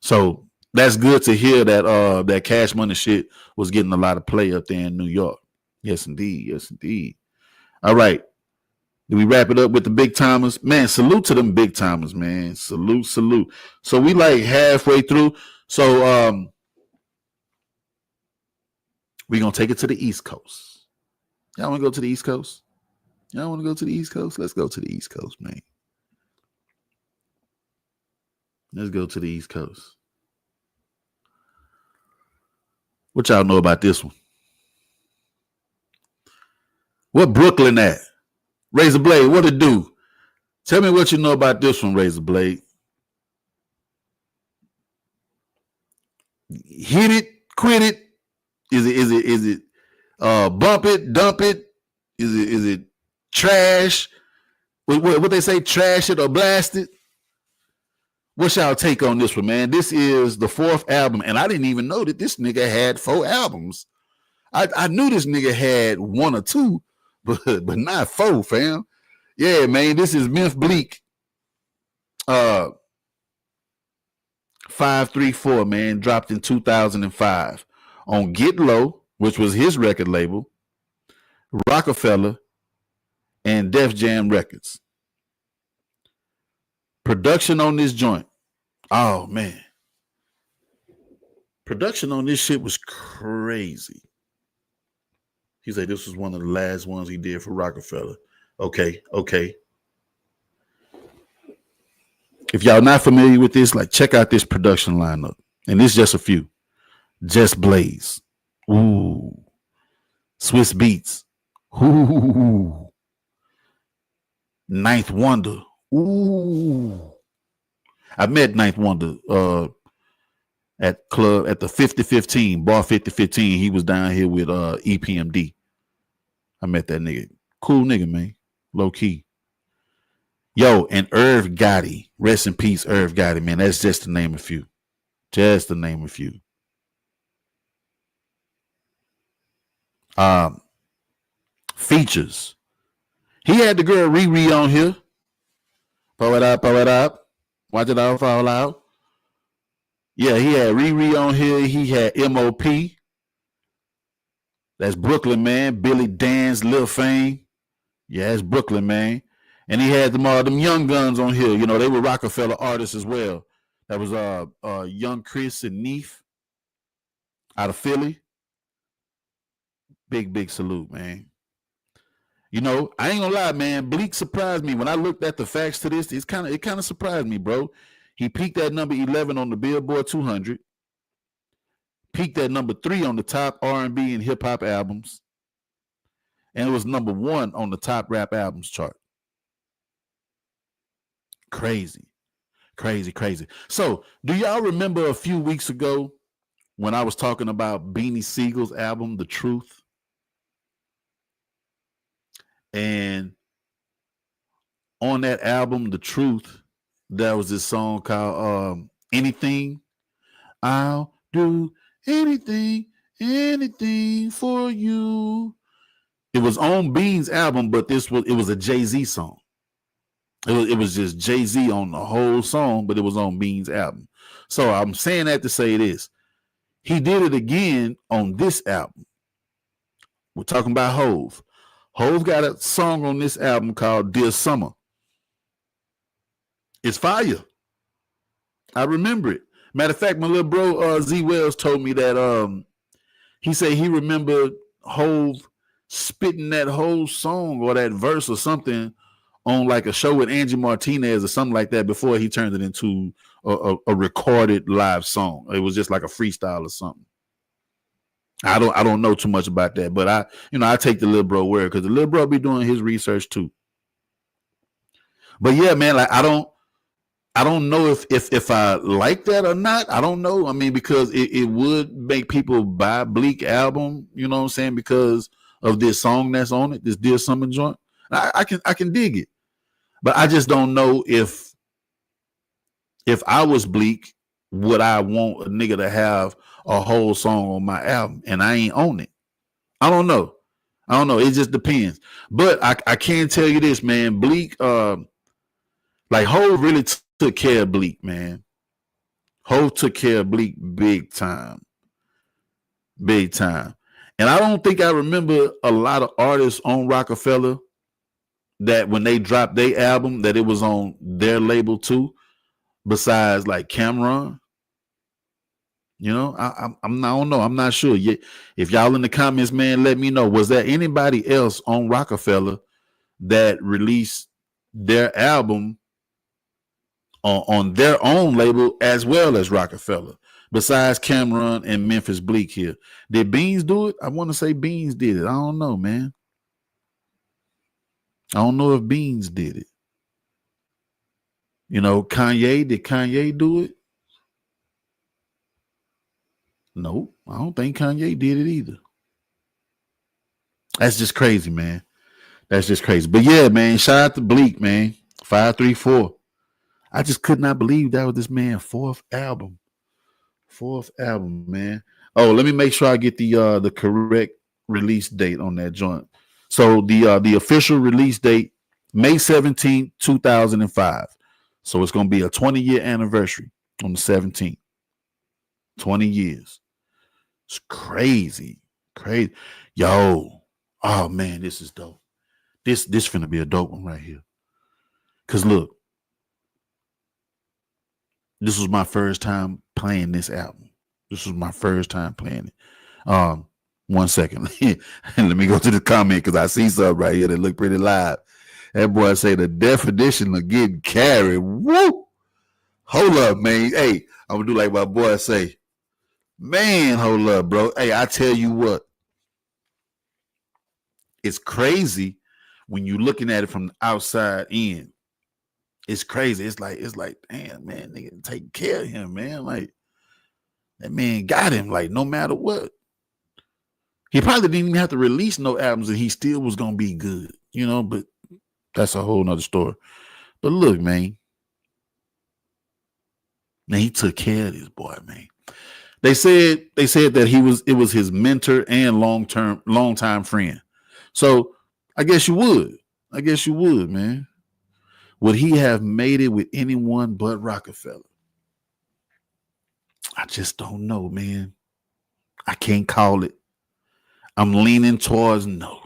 So that's good to hear that that Cash Money shit was getting a lot of play up there in New York. Yes, indeed. Yes, indeed. All right. Do we wrap it up with the big timers? Man, salute to them big timers, man. Salute. So we like halfway through. So we're gonna take it to the East Coast. Y'all wanna go to the East Coast? Y'all wanna go to the East Coast? Let's go to the East Coast, man. Let's go to the East Coast. What y'all know about this one? What Brooklyn at? Razor Blade, what it do? Tell me what you know about this one, Razor Blade. Hit it, quit it. Is it bump it, dump it? Is it trash? What they say, trash it or blast it? What's y'all take on this one, man? This is the 4th album, and I didn't even know that this nigga had 4 albums. I knew this nigga had 1 or 2, but not 4, fam. Yeah, man, this is Memphis Bleak. 534, man, dropped in 2005 on Get Low, which was his record label, Rockefeller, and Def Jam Records. Production on this joint. Oh, man. Production on this shit was crazy. He said this was one of the last ones he did for Rockefeller. Okay. If y'all not familiar with this, like check out this production lineup. And this is just a few. Just Blaze. Ooh. Swiss Beats. Ooh. Ninth Wonder. Ooh. I met Ninth Wonder at the 5015, bar 5015. He was down here with EPMD. I met that nigga. Cool nigga, man. Low key. Yo, and Irv Gotti. Rest in peace, Irv Gotti, man. That's just to name a few. Just to name a few. Features. He had the girl Riri on here. Pull it up. Watch it all fall out. Yeah, he had Riri on here. He had MOP. That's Brooklyn, man. Billy Dan's Lil Fame. Yeah, that's Brooklyn, man. And he had them young guns on here. You know, they were Rockefeller artists as well. That was Young Chris and Neef out of Philly. Big salute, man. You know, I ain't gonna lie, man. Bleak surprised me when I looked at the facts to this. It kind of surprised me, bro. He peaked at number 11 on the Billboard 200. Peaked at number 3 on the top R&B and hip hop albums, and it was number 1 on the top rap albums chart. Crazy. So, do y'all remember a few weeks ago when I was talking about Beanie Siegel's album, The Truth? And on that album, The Truth, there was this song called Anything. I'll do anything for you. It was on Bean's album, but it was a Jay-Z song. It was just Jay-Z on the whole song, but it was on Bean's album. So I'm saying that to say this. He did it again on this album. We're talking about Hove. Hove got a song on this album called Dear Summer. It's fire. I remember it. Matter of fact, my little bro Z Wells told me that he said he remembered Hove spitting that whole song or that verse or something on like a show with Angie Martinez or something like that before he turned it into a recorded live song. It was just like a freestyle or something. I don't know too much about that, but I take the little bro word because the little bro be doing his research too. But yeah, man, like I don't know if I like that or not. I don't know. I mean, because it would make people buy Bleak album, you know what I'm saying, because of this song that's on it, this Dear Summer joint. I can dig it. But I just don't know if I was Bleak, would I want a nigga to have a whole song on my album and I ain't on it? I don't know. It just depends. But I can tell you this, man. Bleak, like Hov really took care of Bleak, man. Hov took care of Bleak big time. And I don't think I remember a lot of artists on Rockefeller that when they dropped their album that it was on their label too, besides like Cameron. You know, I don't know. I'm not sure. If y'all in the comments, man, let me know. Was there anybody else on Rockefeller that released their album on their own label as well as Rockefeller, besides Cameron and Memphis Bleak here? Did Beans do it? I want to say Beans did it. I don't know, man. I don't know if Beans did it. You know, did Kanye do it? No, I don't think Kanye did it either. That's just crazy, man. That's just crazy. But yeah, man, shout out to Bleak, man. 534. I just could not believe that was this man's fourth album. Man. Oh, let me make sure I get the correct release date on that joint. So the official release date, May 17th, 2005. So it's going to be a 20-year anniversary on the 17th. 20 years. It's crazy. Yo. Oh, man, this is dope. This finna be a dope one right here. Because look, this was my first time playing this album. One second. Let me go to the comment because I see something right here that look pretty live. That boy say the definition of getting carried. Woo! Hold up, man. Hey, I'm gonna do like my boy say. Man, hold up, bro. Hey, I tell you what, it's crazy when you looking at it from the outside in. It's crazy. It's like, damn, man, nigga, take care of him, man. Like that man got him. Like no matter what, he probably didn't even have to release no albums, and he still was gonna be good, you know. But that's a whole nother story. But look, man, he took care of this boy, man. They said that it was his mentor and long time friend. So I guess you would. I guess you would, man. Would he have made it with anyone but Rockefeller? I just don't know, man. I can't call it. I'm leaning towards no.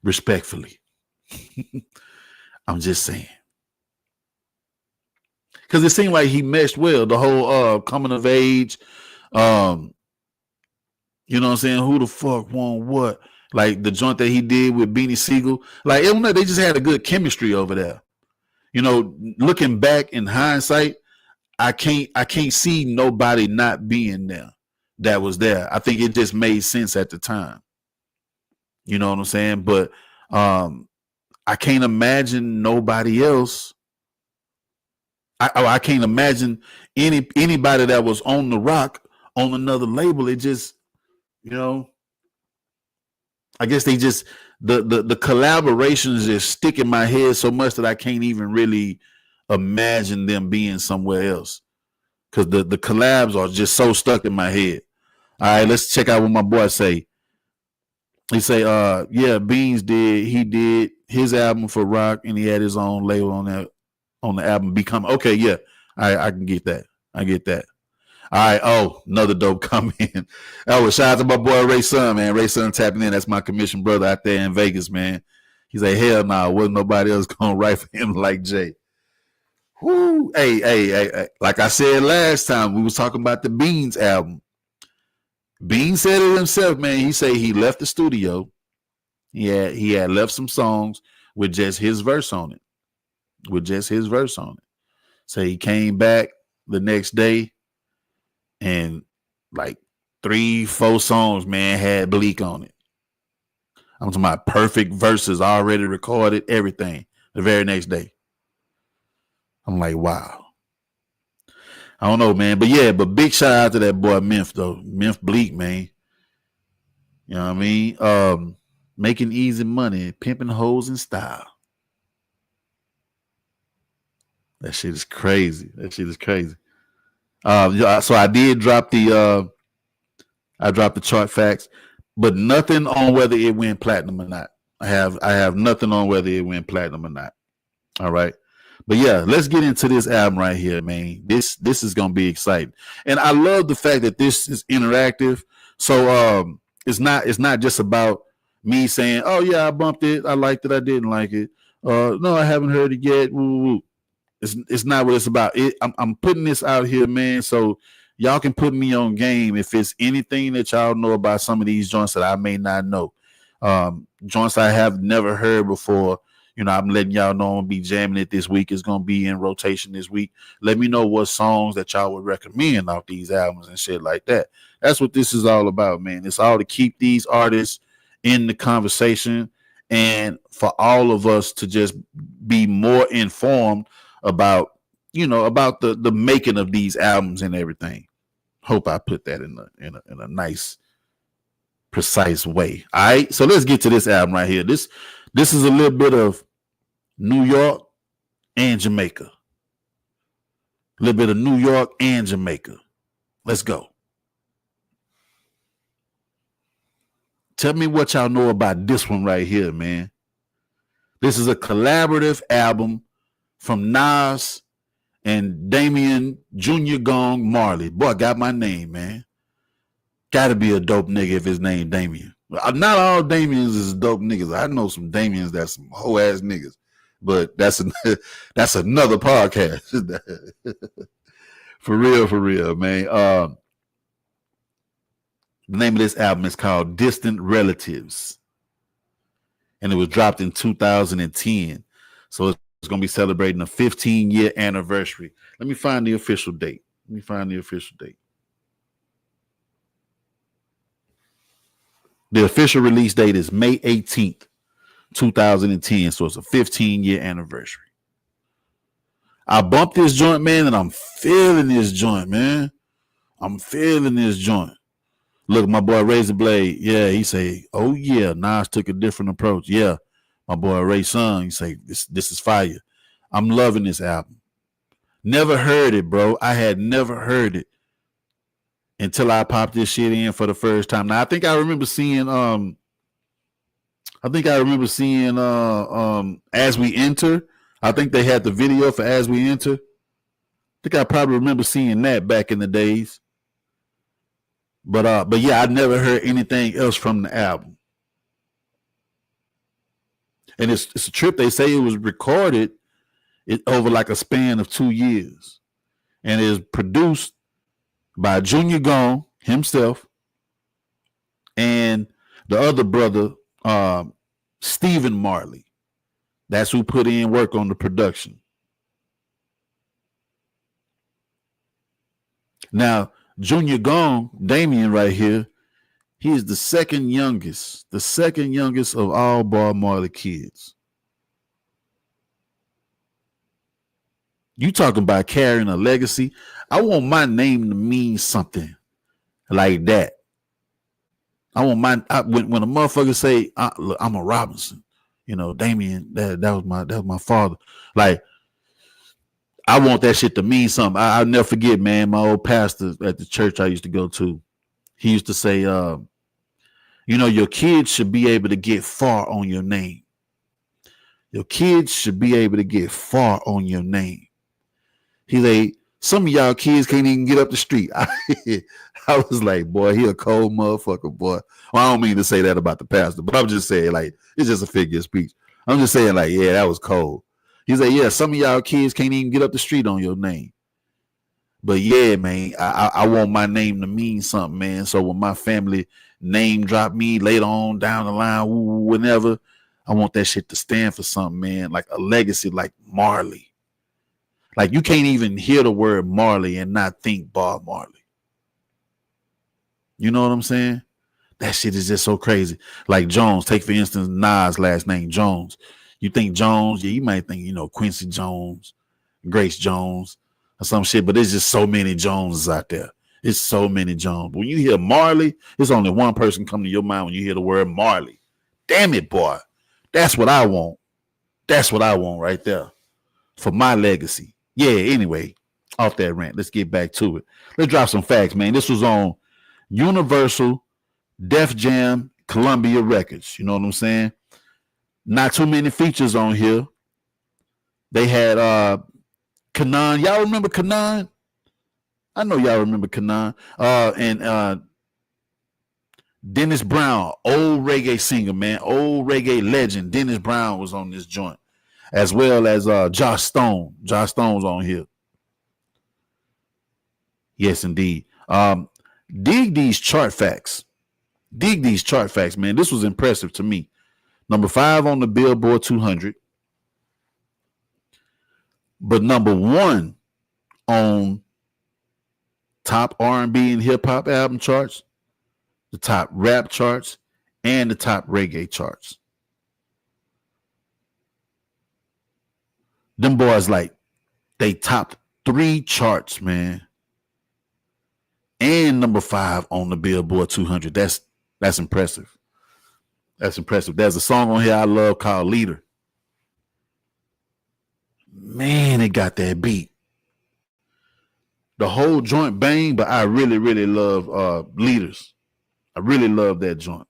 Respectfully. I'm just saying. Because it seemed like he meshed well. The whole coming of age. You know what I'm saying? Who the fuck won what? Like the joint that he did with Beanie Siegel. Like, they just had a good chemistry over there. You know, looking back in hindsight, I can't see nobody not being there that was there. I think it just made sense at the time. You know what I'm saying? But I can't imagine nobody else. I can't imagine anybody that was on the rock on another label. It just, you know, I guess they just the collaborations just stick in my head so much that I can't even really imagine them being somewhere else. Because the collabs are just so stuck in my head. All right, let's check out what my boy say. He say, yeah, Beans did his album for rock, and he had his own label on the album Become. Okay, yeah, I can get that. I get that. All right. Oh, another dope comment. Oh, shout out to my boy Ray Sun, man. Ray Sun tapping in. That's my commission brother out there in Vegas, man. He's like, hell no, wasn't nobody else gonna write for him like Jay. Whoo. Hey. Like I said last time, we was talking about the Beans album. Beans said it himself, man. He said he left the studio. He had left some songs with just his verse on it. So he came back the next day. And like 3-4 songs, man, had Bleak on it. I'm talking about perfect verses already recorded, everything the very next day. I'm like, wow. I don't know, man. But big shout out to that boy Memph, though. Memph Bleak, man. You know what I mean? Making easy money, pimping hoes in style. That shit is crazy. So I did drop the chart facts, but nothing on whether it went platinum or not. I have nothing on whether it went platinum or not. All right. But yeah, let's get into this album right here, man. This is gonna be exciting. And I love the fact that this is interactive. So it's not just about me saying, oh yeah, I bumped it, I liked it, I didn't like it. No, I haven't heard it yet. Woo, woo. It's not what it's about. I'm putting this out here, man, so y'all can put me on game if it's anything that y'all know about some of these joints that I may not know. Joints I have never heard before. You know, I'm letting y'all know I'm gonna be jamming it this week. It's gonna be in rotation this week. Let me know what songs that y'all would recommend off these albums and shit like that. That's what this is all about, man. It's all to keep these artists in the conversation and for all of us to just be more informed about the making of these albums and everything. Hope I put that in a nice, precise way. All right, so let's get to this album right here. This is a little bit of New York and Jamaica. A little bit of New York and Jamaica. Let's go. Tell me what y'all know about this one right here, man. This is a collaborative album from Nas and Damian Jr. Gong Marley. Boy, I got my name, man. Gotta be a dope nigga if his name Damian. Not all Damians is dope niggas. I know some Damians that's some hoe ass niggas, but that's another podcast. For real, man. The name of this album is called Distant Relatives. and it was dropped in 2010. So it's going to be celebrating a 15-year anniversary. Let me find the official date. The official release date is May 18th, 2010. So it's a 15-year anniversary. I bumped this joint, man, and I'm feeling this joint, man. Look, my boy Razor Blade, yeah, he say, oh yeah, Nas took a different approach. Yeah, my boy Ray Sung, he say, this is fire. I'm loving this album. Never heard it, bro. I had never heard it until I popped this shit in for the first time. Now I think I remember seeing As We Enter. I think they had the video for As We Enter. I think I probably remember seeing that back in the days. But yeah, I never heard anything else from the album. And it's a trip. They say it was recorded over like a span of 2 years. And is produced by Junior Gong himself and the other brother, Stephen Marley. That's who put in work on the production. Now, Junior Gong, Damien right here, he is the second youngest of all Bob Marley kids. You talking about carrying a legacy? I want my name to mean something like that. I want when a motherfucker say, look, I'm a Robinson, Damien, that was my father. Like, I want that shit to mean something. I'll never forget, man, my old pastor at the church I used to go to, he used to say, your kids should be able to get far on your name. Your kids should be able to get far on your name. He like, some of y'all kids can't even get up the street. I was like, boy, he a cold motherfucker, boy. Well, I don't mean to say that about the pastor, but I'm just saying, like, it's just a figure of speech. I'm just saying, like, yeah, that was cold. He's like, yeah, some of y'all kids can't even get up the street on your name. But yeah, man, I want my name to mean something, man. So when my family name drop me later on down the line, whenever, I want that shit to stand for something, man. Like a legacy like Marley. Like you can't even hear the word Marley and not think Bob Marley. You know what I'm saying? That shit is just so crazy. Like Jones, take for instance, Nas' last name, Jones. You think Jones, yeah, you might think, Quincy Jones, Grace Jones, or some shit, but there's just so many Joneses out there. It's so many Jones. When you hear Marley, there's only one person come to your mind when you hear the word Marley. Damn it, boy. That's what I want. That's what I want right there for my legacy. Yeah, anyway, off that rant, let's get back to it. Let's drop some facts, man. This was on Universal, Def Jam, Columbia Records. You know what I'm saying? Not too many features on here. They had Kanan. Y'all remember Kanan? I know y'all remember Kanan. And Dennis Brown, old reggae singer, man. Old reggae legend. Dennis Brown was on this joint. As well as Josh Stone. Josh Stone's on here. Yes, indeed. Dig these chart facts. Man. This was impressive to me. Number 5 on the Billboard 200. But number 1 on top R&B and hip hop album charts, the top rap charts, and the top reggae charts. Them boys, like, they topped 3 charts, man. And number 5 on the Billboard 200. That's impressive. That's impressive. There's a song on here I love called Leader. Man, it got that beat. The whole joint bang, but I really, really love Leaders. I really love that joint.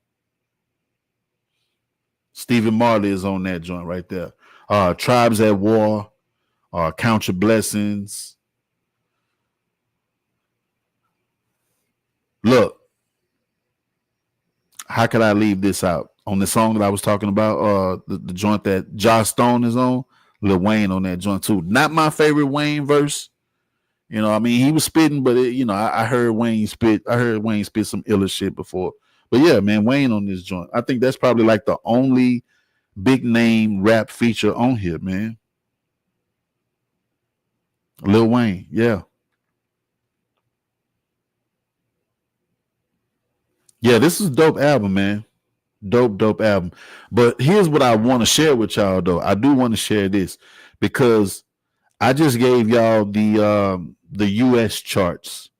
Stephen Marley is on that joint right there. Tribes at War, Count Your Blessings. Look, how could I leave this out? On the song that I was talking about, the joint that Josh Stone is on, Lil Wayne on that joint too. Not my favorite Wayne verse. I mean, he was spitting, but I heard Wayne spit. I heard Wayne spit some iller shit before. But yeah, man, Wayne on this joint. I think that's probably like the only big name rap feature on here, man. Lil Wayne, yeah. Yeah, this is a dope album, man. Dope album. But here's what I want to share with y'all though. I do want to share this because I just gave y'all the US charts.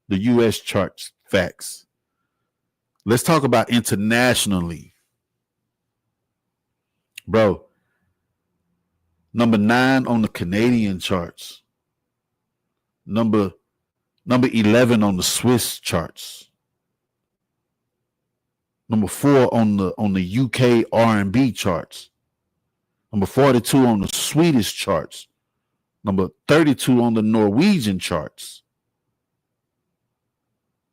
The US charts facts. Let's talk about internationally. Bro, number 9 on the Canadian charts. Number 11 on the Swiss charts. Number 4 on the UK R&B charts. Number 42 on the Swedish charts. Number 32 on the Norwegian charts.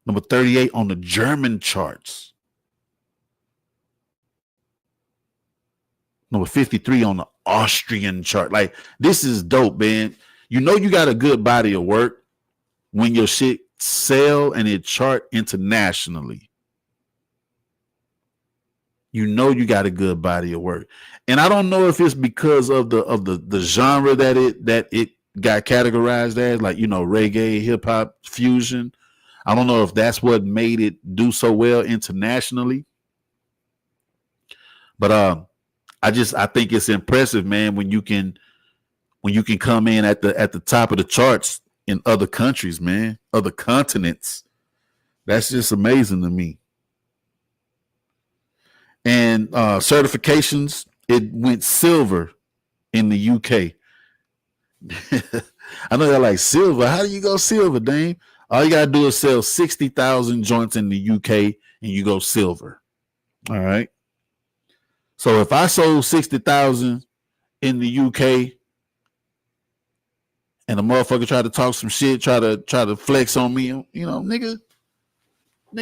Number 38 on the German charts. Number 53 on the Austrian chart. Like, this is dope, man. You know you got a good body of work when your shit sell and it chart internationally. You know you got a good body of work. And I don't know if it's because of the genre that it got categorized as, like, you know, reggae, hip hop, fusion. I don't know if that's what made it do so well internationally. But I think it's impressive, man, when you can come in at the top of the charts in other countries, man, other continents. That's just amazing to me. And certifications, it went silver in the UK. I know they're like, silver. How do you go silver, Dame? All you gotta do is sell 60,000 joints in the UK and you go silver. All right. So if I sold 60,000 in the UK and a motherfucker tried to talk some shit, try to flex on me, you know, nigga,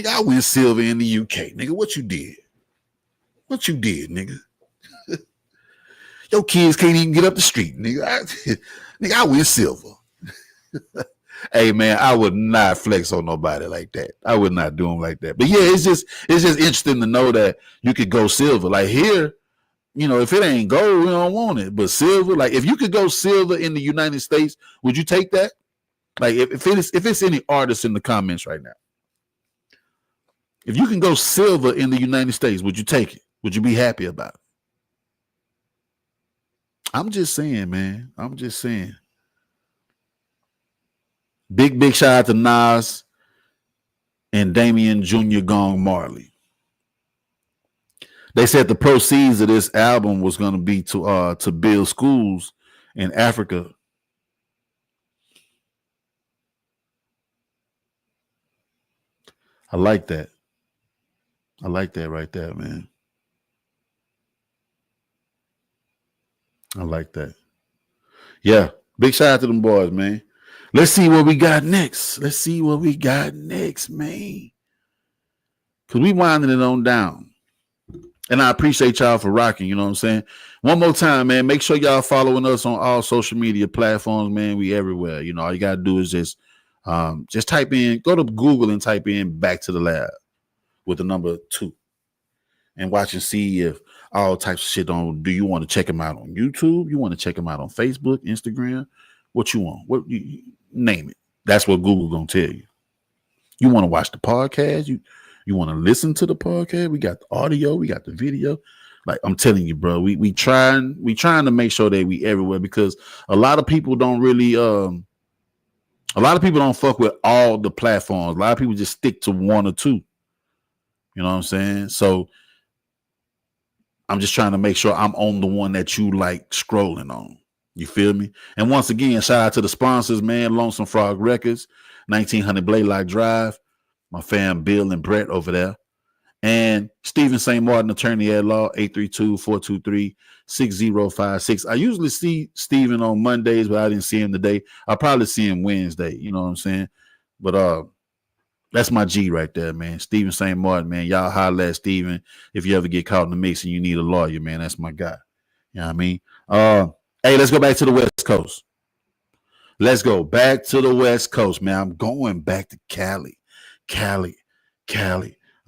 I went silver in the UK. Nigga, what you did? What you did, nigga? Your kids can't even get up the street, nigga. I went silver. Hey, man, I would not flex on nobody like that. I would not do them like that. But yeah, it's just interesting to know that you could go silver. Like here, you know, if it ain't gold, we don't want it. But silver, like if you could go silver in the United States, would you take that? Like if it's any artists in the comments right now, if you can go silver in the United States, would you take it? Would you be happy about it? I'm just saying, man. I'm just saying. Big shout out to Nas and Damian Jr. Gong Marley. They said the proceeds of this album was going to be to build schools in Africa. I like that. I like that right there, man. I like that. Yeah. Big shout out to them boys, man. Let's see what we got next. Let's see what we got next, man. Because we winding it on down. And I appreciate y'all for rocking, you know what I'm saying? One more time, man. Make sure y'all following us on all social media platforms, man. We everywhere. You know, all you got to do is just type in, go to Google and type in Back to the Lab with the number 2. And watch and see if all types of shit on. Do you want to check them out on YouTube? You want to check them out on Facebook, Instagram? What you want? What you name it. That's what Google gonna tell you. You want to watch the podcast? You want to listen to the podcast? We got the audio, we got the video. Like I'm telling you, bro, we trying to make sure that we everywhere because a lot of people don't really a lot of people don't fuck with all the platforms. A lot of people just stick to one or two. You know what I'm saying? So I'm just trying to make sure I'm on the one that you like scrolling on. You feel me? And once again, shout out to the sponsors, man. Lonesome Frog Records, 1900 Blaylock Drive, my fam Bill and Brett over there. And Stephen St. Martin, attorney at law, 832-423-6056. I usually see Stephen on Mondays, but I didn't see him today. I'll probably see him Wednesday. You know what I'm saying? But that's my G right there, man. Stephen St. Martin, man. Y'all holler at Stephen if you ever get caught in the mix and you need a lawyer, man. That's my guy. You know what I mean? Hey, let's go back to the West Coast. Let's go back to the West Coast, man. I'm going back to Cali. Cali.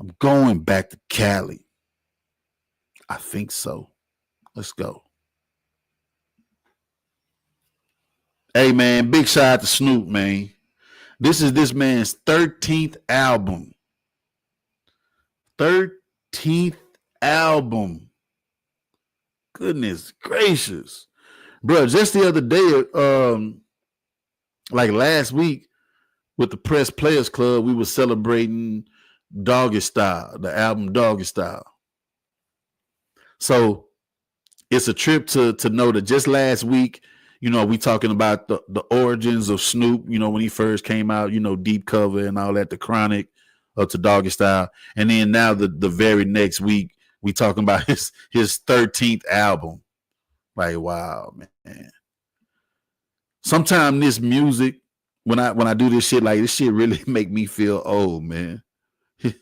I'm going back to Cali. I think so. Let's go. Hey, man, big shout out to Snoop, man. This is this man's 13th album. 13th album. Goodness gracious. Bro, just the other day, like last week with the Press Players Club, we were celebrating Doggy Style, the album Doggy Style. So it's a trip to know that just last week, you know, we talking about the origins of Snoop, you know, when he first came out, you know, Deep Cover and all that, the Chronic up to Doggy Style. And then now the very next week, we talking about his 13th album. Like, wow, man. Sometimes this music, when I do this shit, like this shit really make me feel old, man. For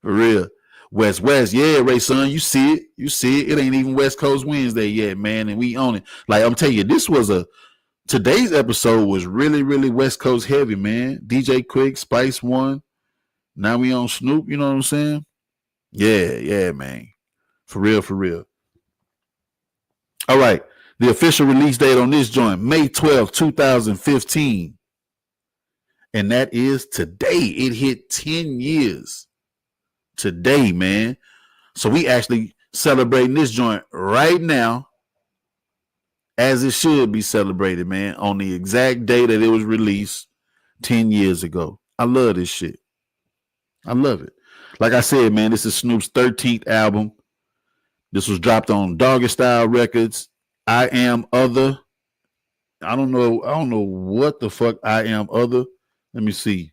real. West, yeah, Ray son, you see it. It ain't even West Coast Wednesday yet, man, and we own it. Like I'm telling you, today's episode was really, really West Coast heavy, man. DJ Quick, Spice One. Now we on Snoop, you know what I'm saying? Yeah, man. For real. All right. The official release date on this joint, May 12th, 2015. And that is today. It hit 10 years. Today, man. So we actually celebrating this joint right now, as it should be celebrated, man, on the exact day that it was released 10 years ago. I love this shit. I love it. Like I said, man, this is Snoop's 13th album. This was dropped on Doggy Style Records. I Am Other. I don't know what the fuck I Am Other. Let me see.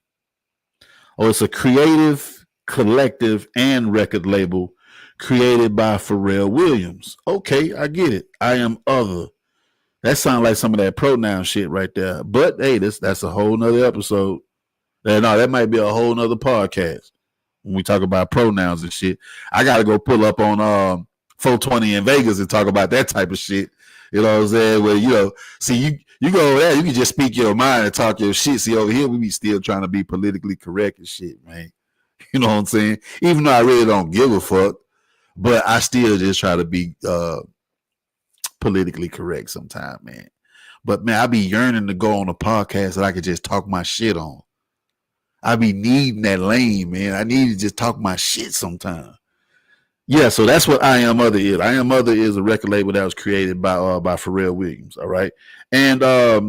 Oh, it's a creative, collective, and record label created by Pharrell Williams. Okay, I get it. I Am Other. That sounds like some of that pronoun shit right there. But hey, that's a whole nother episode. No, that might be a whole nother podcast when we talk about pronouns and shit. I gotta go pull up on 420 in Vegas and talk about that type of shit. You know what I'm saying? Where, you know, see, you go over there, you can just speak your mind and talk your shit. See, over here, we be still trying to be politically correct and shit, man. You know what I'm saying? Even though I really don't give a fuck, but I still just try to be politically correct sometimes, man. But, man, I be yearning to go on a podcast that I could just talk my shit on. I be needing that lane, man. I need to just talk my shit sometimes. Yeah, so that's what I Am Other is. I Am Other is a record label that was created by Pharrell Williams, all right? And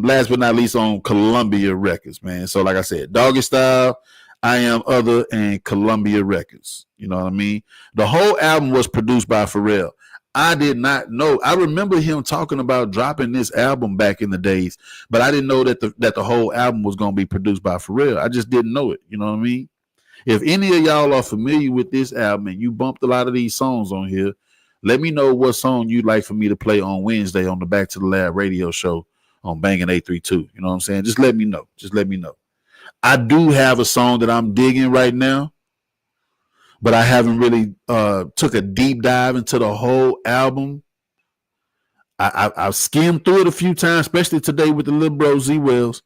last but not least, on Columbia Records, man. So like I said, Doggy Style, I Am Other, and Columbia Records. You know what I mean? The whole album was produced by Pharrell. I did not know. I remember him talking about dropping this album back in the days, but I didn't know that the whole album was going to be produced by Pharrell. I just didn't know it. You know what I mean? If any of y'all are familiar with this album and you bumped a lot of these songs on here, let me know what song you'd like for me to play on Wednesday on the Back to the Lab radio show on Bangin' 832. You know what I'm saying? Just let me know. I do have a song that I'm digging right now, but I haven't really took a deep dive into the whole album. I've skimmed through it a few times, especially today with the little bro Z Wells.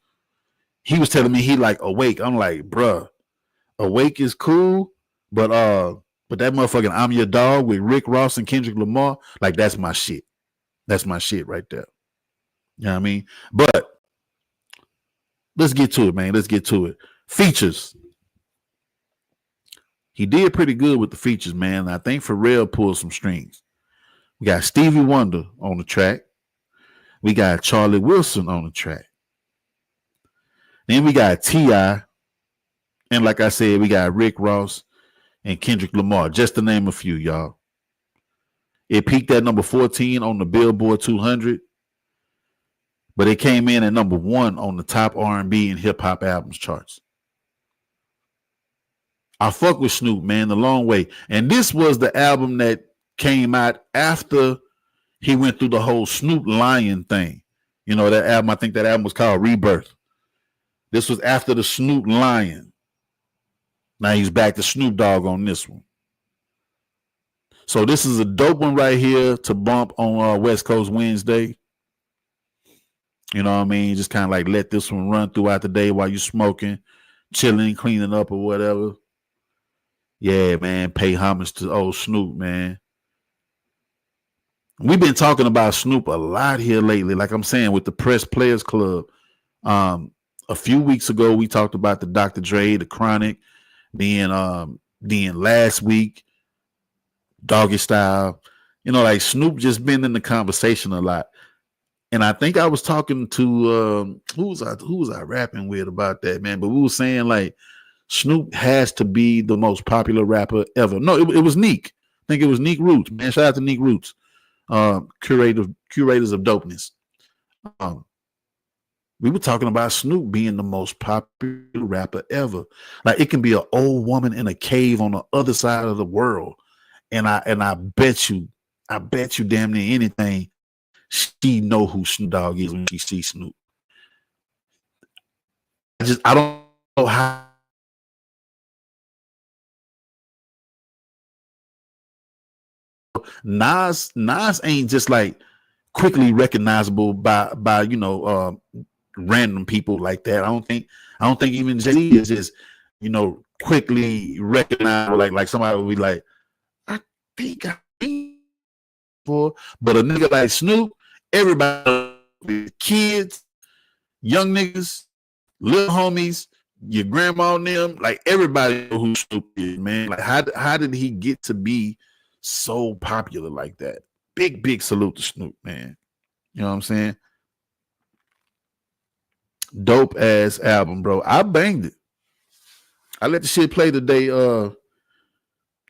He was telling me he like Awake. I'm like, bruh. Awake is cool, but that motherfucking I'm Your Dog with Rick Ross and Kendrick Lamar, like that's my shit. That's my shit right there. You know what I mean? But let's get to it, man. Let's get to it. Features. He did pretty good with the features, man. I think Pharrell pulled some strings. We got Stevie Wonder on the track. We got Charlie Wilson on the track. Then we got T.I., and like I said, we got Rick Ross and Kendrick Lamar, just to name a few, y'all. It peaked at number 14 on the Billboard 200, but it came in at number 1 on the top R&B and hip hop albums charts. I fuck with Snoop, man, the long way. And this was the album that came out after he went through the whole Snoop Lion thing. You know, that album, I think that album was called Rebirth. This was after the Snoop Lion. Now he's back to Snoop Dogg on this one. So this is a dope one right here to bump on West Coast Wednesday. You know what I mean? Just kind of like let this one run throughout the day while you're smoking, chilling, cleaning up or whatever. Yeah, man. Pay homage to old Snoop, man. We've been talking about Snoop a lot here lately. Like I'm saying, with the Press Players Club. Um, a few weeks ago, we talked about the Dr. Dre, the Chronic. Then last week, Doggy Style. Like Snoop just been in the conversation a lot. And I think I was talking to who was I rapping with about that, man? But we were saying like Snoop has to be the most popular rapper ever. No, it was Neek. I think it was Neek Roots, man. Shout out to Neek Roots, curators of dopeness. Um, we were talking about Snoop being the most popular rapper ever. Like it can be an old woman in a cave on the other side of the world, and I bet you damn near anything she know who Snoop Dogg is when she sees Snoop. I don't know how. Nas ain't just like quickly recognizable by random people like that. I don't think even Jay is just quickly recognizable like somebody would be like, I think I for, but a nigga like Snoop, everybody, kids, young niggas, little homies, your grandma and them, like everybody know who Snoop is, man. Like how did he get to be so popular like that? Big salute to Snoop, man. You know what I'm saying? Dope ass album, bro. I banged it. I let the shit play today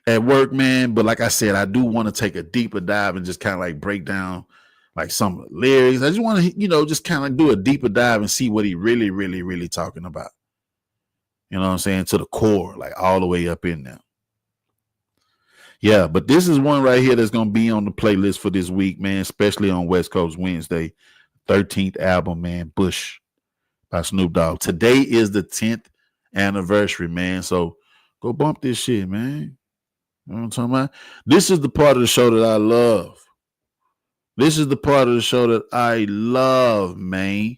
at work, man. But like I said, I do want to take a deeper dive and just kind of like break down like some of the lyrics. I just want to, just kind of do a deeper dive and see what he really, really, really talking about. You know what I'm saying? To the core, like all the way up in there. Yeah, but this is one right here that's gonna be on the playlist for this week, man, especially on West Coast Wednesday. 13th album, man, Bush by Snoop Dogg. Today is the 10th anniversary, man. So go bump this shit, man. You know what I'm talking about? This is the part of the show that I love. This is the part of the show that I love, man,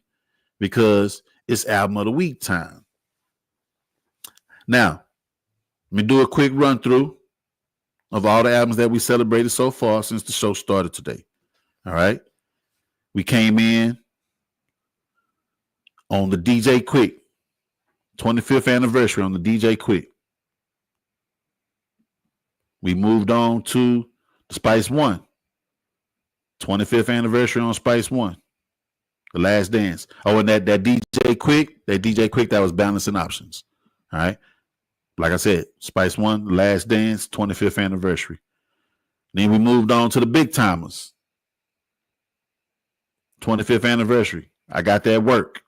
because it's album of the week time. Now, let me do a quick run through of all the albums that we celebrated so far since the show started today. All right. We came in on the DJ Quick, 25th anniversary on the DJ Quick. We moved on to the Spice One, 25th anniversary on Spice One, The Last Dance. Oh, and that DJ Quick, that was Balancing Options. All right. Like I said, Spice One, The Last Dance, 25th anniversary. Then we moved on to the Big Timers, 25th anniversary. I Got That Work.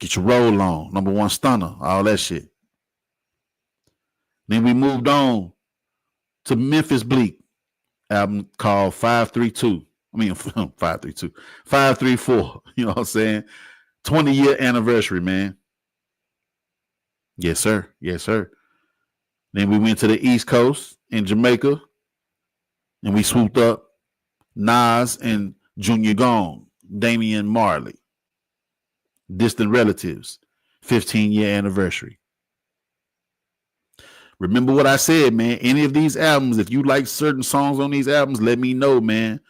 Get Your Roll On, number one stunner, all that shit. Then we moved on to Memphis Bleak, album called 532. I mean, 532, 534. You know what I'm saying? 20-year anniversary, man. Yes, sir. Yes, sir. Then we went to the East Coast in Jamaica, and we swooped up Nas and Junior Gong, Damian Marley, Distant Relatives, 15-year anniversary. Remember what I said, man. Any of these albums, if you like certain songs on these albums, let me know, man,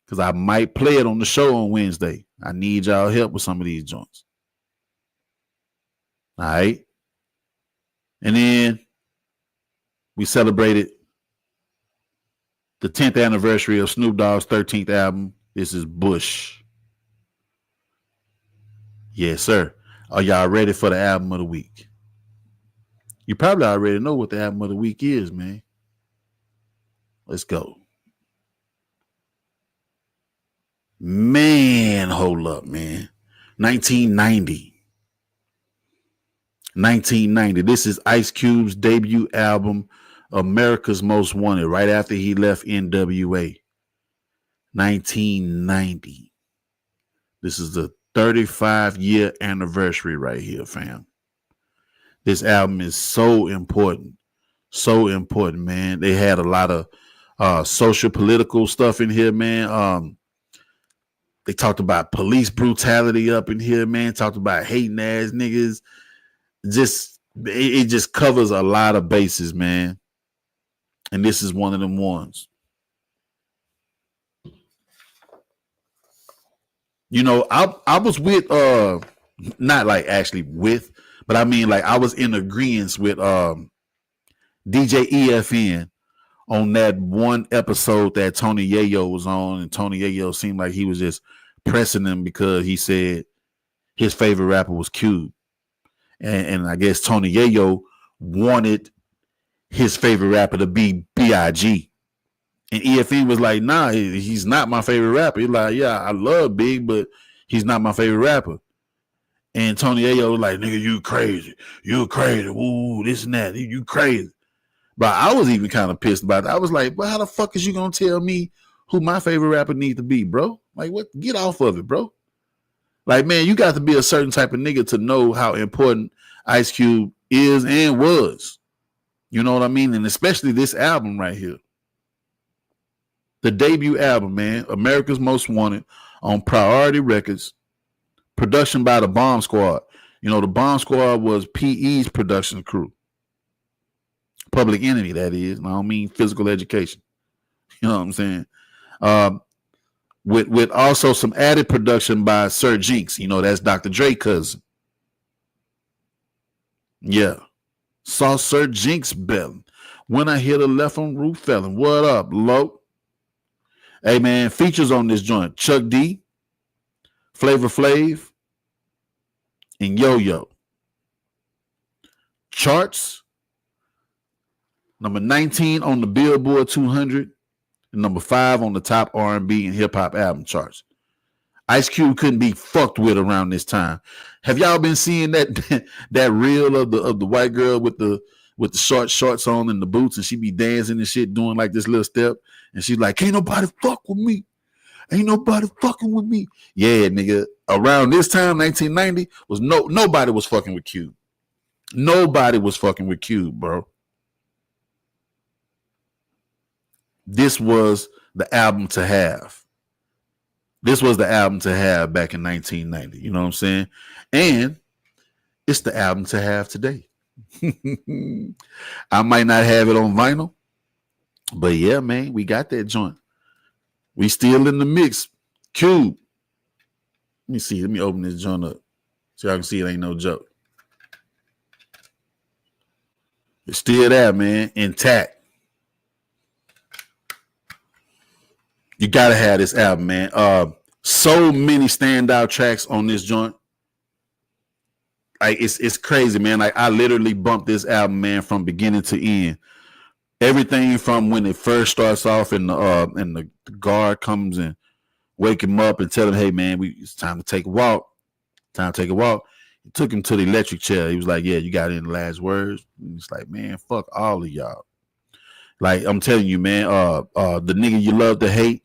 because I might play it on the show on Wednesday. I need y'all help with some of these joints. All right. And then we celebrated the 10th anniversary of Snoop Dogg's 13th album. This is Bush. Yes, sir. Are y'all ready for the album of the week? You probably already know what the album of the week is, man. Let's go. Man, hold up, man. 1990. This is Ice Cube's debut album, America's Most Wanted, right after he left NWA. 1990. This is the 35-year anniversary right here, fam. This album is so important. So important, man. They had a lot of social political stuff in here, man. They talked about police brutality up in here, man. Talked about hating ass niggas. It just covers a lot of bases, man. And this is one of them ones. You know, I was with not like actually with, but I mean like I was in agreement with DJ EFN on that one episode that Tony Yayo was on, and Tony Yayo seemed like he was just pressing him because he said his favorite rapper was Cube. And I guess Tony Yayo wanted his favorite rapper to be B.I.G. And EFN was like, nah, he's not my favorite rapper. He's like, yeah, I love Big, but he's not my favorite rapper. And Tony Ayo was like, nigga, you crazy. You crazy. Ooh, this and that. You crazy. But I was even kind of pissed about it. I was like, but how the fuck is you going to tell me who my favorite rapper needs to be, bro? Like, what? Get off of it, bro. Like, man, you got to be a certain type of nigga to know how important Ice Cube is and was. You know what I mean? And especially this album right here. The debut album, man, America's Most Wanted on Priority Records, production by the Bomb Squad. You know, the Bomb Squad was PE's production crew. Public Enemy, that is. I don't mean physical education. You know what I'm saying? With also some added production by Sir Jinx. You know, that's Dr. Dre cousin. Yeah. Saw Sir Jinx belling. When I hit a left on roof felon. What up, Lo? Hey, man, features on this joint. Chuck D, Flavor Flav, and Yo-Yo. Charts, number 19 on the Billboard 200, and number 5 on the top R&B and hip-hop album charts. Ice Cube couldn't be fucked with around this time. Have y'all been seeing that reel of the white girl with the short shorts on and the boots, and she be dancing and shit, doing like this little step, and she's like, "Can't nobody fuck with me. Ain't nobody fucking with me." Yeah, nigga. Around this time, 1990, nobody was fucking with Cube. Nobody was fucking with Cube, bro. This was the album to have. This was the album to have back in 1990. You know what I'm saying? And it's the album to have today. I might not have it on vinyl, but yeah, man, we got that joint. We still in the mix. Cube. Let me see. Let me open this joint up so y'all can see it ain't no joke. It's still there, man, intact. You gotta have this album, man. So many standout tracks on this joint. Like it's crazy, man. Like I literally bumped this album, man, from beginning to end. Everything from when it first starts off and the guard comes and wake him up and tell him, "Hey, man, it's time to take a walk. Time to take a walk." He took him to the electric chair. He was like, "Yeah, you got any last words?" And it's like, man, fuck all of y'all. Like I'm telling you, man. The nigga you love to hate.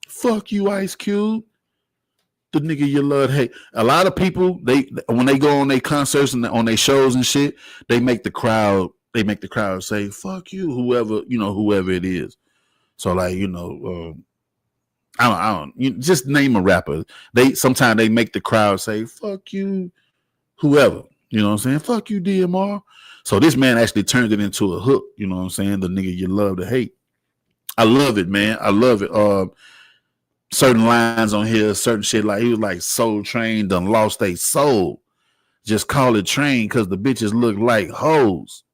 Fuck you, Ice Cube. The nigga you love to hate. A lot of people, when they go on their concerts and on their shows and shit, they make the crowd say, "Fuck you," whoever it is. So like, I don't you just name a rapper. Sometimes they make the crowd say, "Fuck you," whoever. You know what I'm saying? "Fuck you, DMR." So this man actually turned it into a hook. You know what I'm saying? The nigga you love to hate. I love it, man. I love it. Certain lines on here, certain shit, like he was like, "Soul Train done lost they soul. Just call it train because the bitches look like hoes.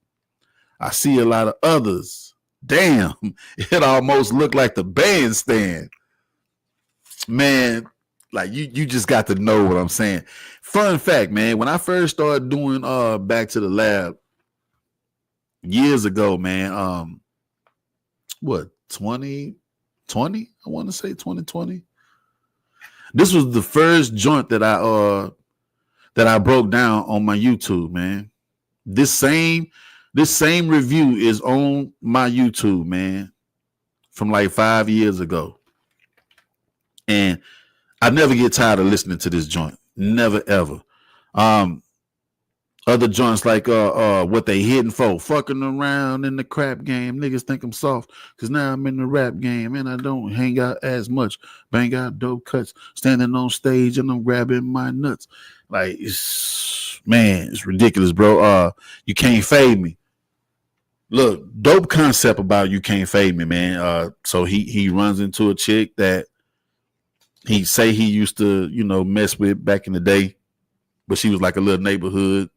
I see a lot of others. Damn, it almost looked like the bandstand." Man, like you just got to know what I'm saying. Fun fact, man, when I first started doing Back to the Lab years ago, man, what, 2020? I want to say 2020. This was the first joint that I broke down on my YouTube, man. This same review is on my YouTube, man, from like 5 years ago. And I never get tired of listening to this joint. Never ever. Other joints like what they hitting for, fucking around in the crap game. Niggas think I'm soft because now I'm in the rap game and I don't hang out as much. Bang out dope cuts, standing on stage and I'm grabbing my nuts. Like it's ridiculous, bro. You can't fade me. Look, dope concept about You Can't Fade Me, man. So he runs into a chick that he say he used to, mess with back in the day, but she was like a little neighborhood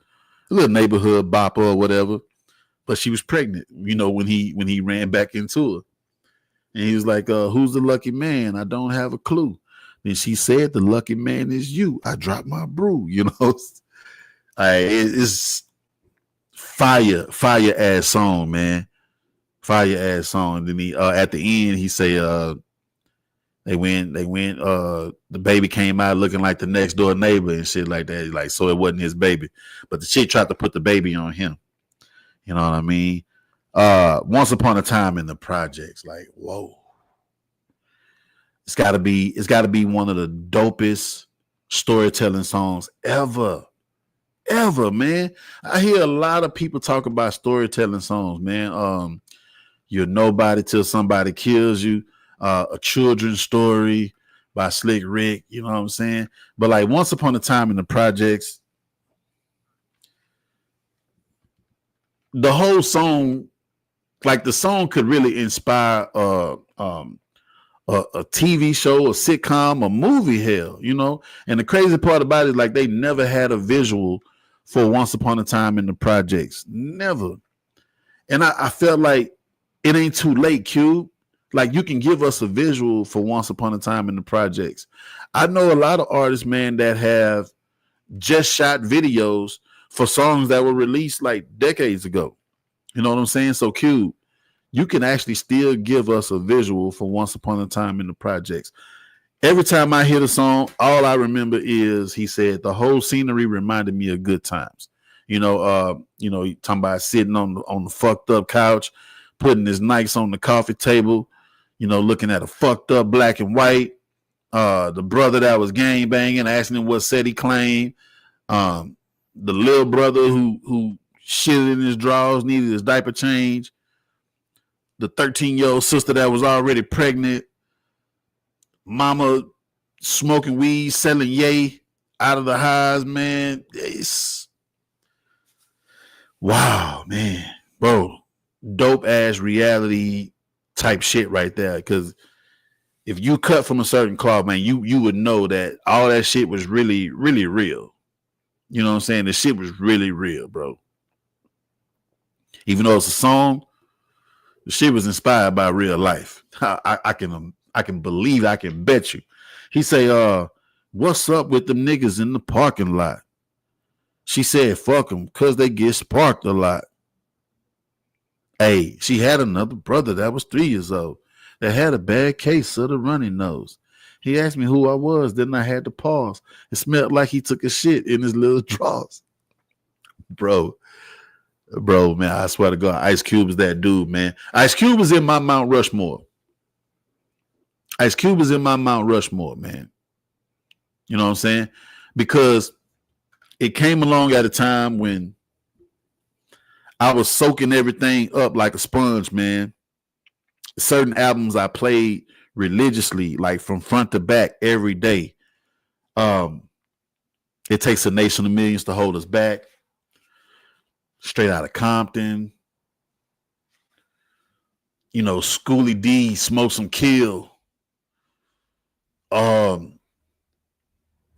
bopper or whatever. But she was pregnant, when he ran back into her. And he was like, who's the lucky man? I don't have a clue. Then she said, the lucky man is you. I dropped my brew, It's fire ass song, man. Fire ass song. And then he at the end he say they went the baby came out looking like the next door neighbor and shit like that. Like, so it wasn't his baby. But the chick tried to put the baby on him. You know what I mean? Once Upon a Time in the Projects, like, whoa. It's gotta be one of the dopest storytelling songs ever, man. I hear a lot of people talk about storytelling songs, man. You're Nobody Till Somebody Kills You, A Children's Story by Slick Rick, you know what I'm saying? But like Once Upon a Time in the Projects, the whole song, like the song could really inspire a TV show, a sitcom, a movie, hell, And the crazy part about it, like they never had a visual for Once Upon a Time in the Projects. Never. And I felt like it ain't too late, Cube. Like you can give us a visual for Once Upon a Time in the Projects. I know a lot of artists, man, that have just shot videos for songs that were released like decades ago. You know what I'm saying? So Cube, you can actually still give us a visual for Once Upon a Time in the Projects. Every time I hear the song, all I remember is he said the whole scenery reminded me of good times. Talking about sitting on the fucked up couch, putting his Nikes on the coffee table, looking at a fucked up black and white. The brother that was gang banging, asking him what set he claimed. The little brother who shitted in his drawers, needed his diaper change. The 13-year-old sister that was already pregnant. Mama smoking weed, selling yay out of the highs, man. Wow, man. Bro, dope ass reality type shit right there. Because if you cut from a certain cloth, man, you would know that all that shit was really, really real. You know what I'm saying? The shit was really real, bro. Even though it's a song, the shit was inspired by real life. I can believe, I can bet you. He say, what's up with them niggas in the parking lot? She said, fuck them, because they get sparked a lot. Hey, she had another brother that was 3 years old that had a bad case of the runny nose. He asked me who I was, then I had to pause. It smelled like he took a shit in his little drawers. Bro, man, I swear to God, Ice Cube is that dude, man. Ice Cube is in my Mount Rushmore. Ice Cube is in my Mount Rushmore, man. You know what I'm saying? Because it came along at a time when I was soaking everything up like a sponge, man. Certain albums I played religiously, like from front to back every day. It Takes a Nation of Millions to Hold Us Back. Straight Out of Compton. Schoolie D, Smoke Some Kill. Bro,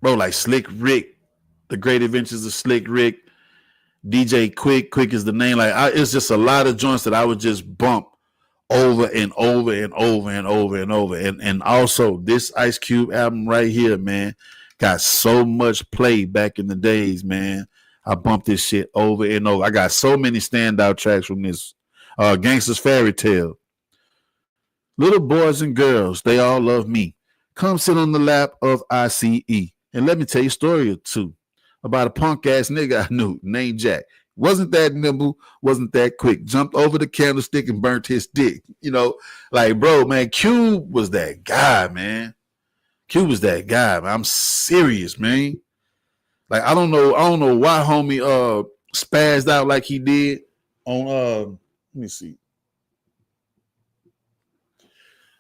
like Slick Rick, The Great Adventures of Slick Rick, DJ Quick is the name. Like, it's just a lot of joints that I would just bump over and over and over and over and over. And also this Ice Cube album right here, man, got so much play back in the days, man. I bumped this shit over and over. I got so many standout tracks from this. Gangsta's Fairy Tale. Little boys and girls, they all love me. Come sit on the lap of ICE. And let me tell you a story or two about a punk ass nigga I knew named Jack. Wasn't that nimble, wasn't that quick. Jumped over the candlestick and burnt his dick. Like, bro, man, Cube was that guy, man. Cube was that guy, man. I'm serious, man. Like, I don't know why homie spazzed out like he did on let me see.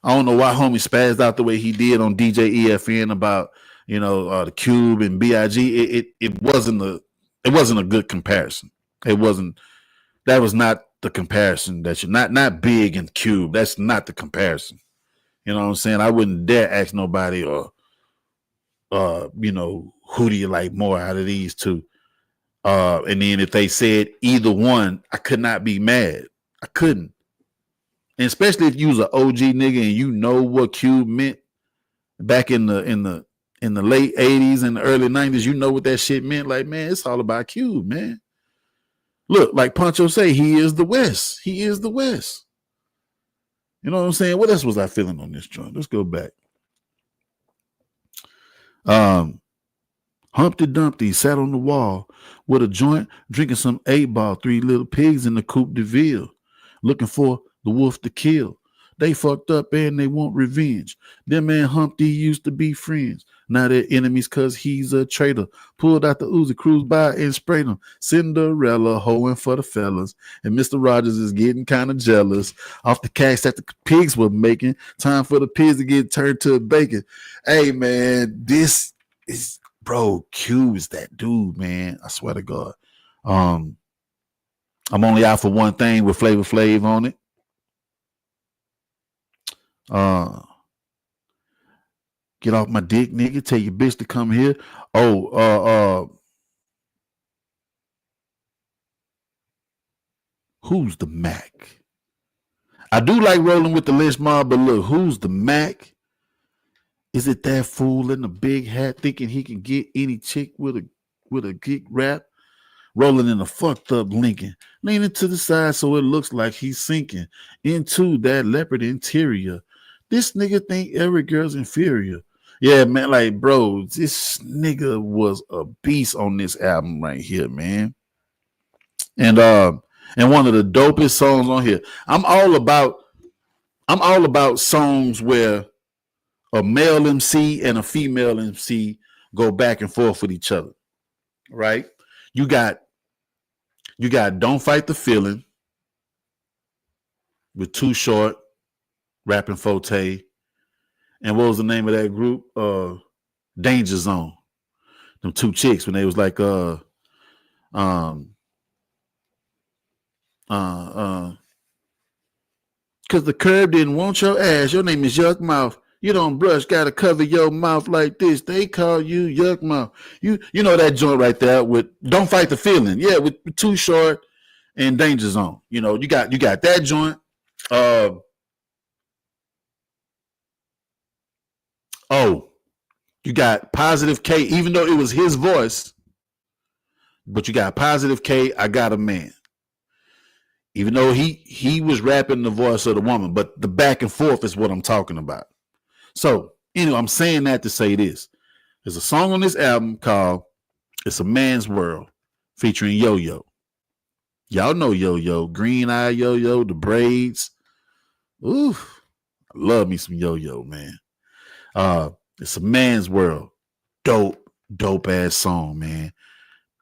I don't know why homie spazzed out the way he did on DJ EFN about, the Cube and B.I.G. It wasn't a good comparison. That was not the comparison that you're not Big and Cube. That's not the comparison. You know what I'm saying? I wouldn't dare ask nobody or who do you like more out of these two? And then if they said either one, I could not be mad. I couldn't. And especially if you was an OG nigga and you know what Cube meant back in the late 80s and the early 90s, you know what that shit meant. Like, man, it's all about Cube, man. Look, like Poncho say, he is the West. He is the West. You know what I'm saying? What else was I feeling on this joint? Let's go back. Humpty Dumpty sat on the wall with a joint, drinking some 8-ball, 3 little pigs in the Coupe de Ville, looking for the wolf to kill. They fucked up and they want revenge. Them and Humpty used to be friends. Now they're enemies because he's a traitor. Pulled out the Uzi, cruised by and sprayed him. Cinderella hoeing for the fellas. And Mr. Rogers is getting kind of jealous off the cash that the pigs were making. Time for the pigs to get turned to bacon. Hey, man, this is, bro, Q is that dude, man. I swear to God. I'm only out for one thing with Flavor Flav on it. Get off my dick, nigga. Tell your bitch to come here. Who's the Mac? I do like rolling with the lynch mob, but look, who's the Mac? Is it that fool in the big hat thinking he can get any chick with a geek rap? Rolling in a fucked up Lincoln, leaning to the side so it looks like he's sinking into that leopard interior. This nigga think every girl's inferior. Yeah, man, like, bro, this nigga was a beast on this album right here, man. And one of the dopest songs on here. I'm all about songs where a male MC and a female MC go back and forth with each other. Right? You got Don't Fight the Feeling with Too Short, rapping Forte. And what was the name of that group? Danger Zone. Them two chicks when they was like cause the curb didn't want your ass. Your name is Yuck Mouth. You don't brush, gotta cover your mouth like this. They call you Yuck Mouth. You know that joint right there with Don't Fight the Feeling. Yeah, with Too Short and Danger Zone. You know, you got that joint. You got Positive K, even though it was his voice, but you got Positive K, I Got a Man. Even though he was rapping the voice of the woman, but the back and forth is what I'm talking about. So, anyway, I'm saying that to say this. There's a song on this album called It's a Man's World featuring Yo-Yo. Y'all know Yo-Yo, Green Eye Yo-Yo, the braids. Ooh, I love me some Yo-Yo, man. It's a Man's World. Dope ass song, man.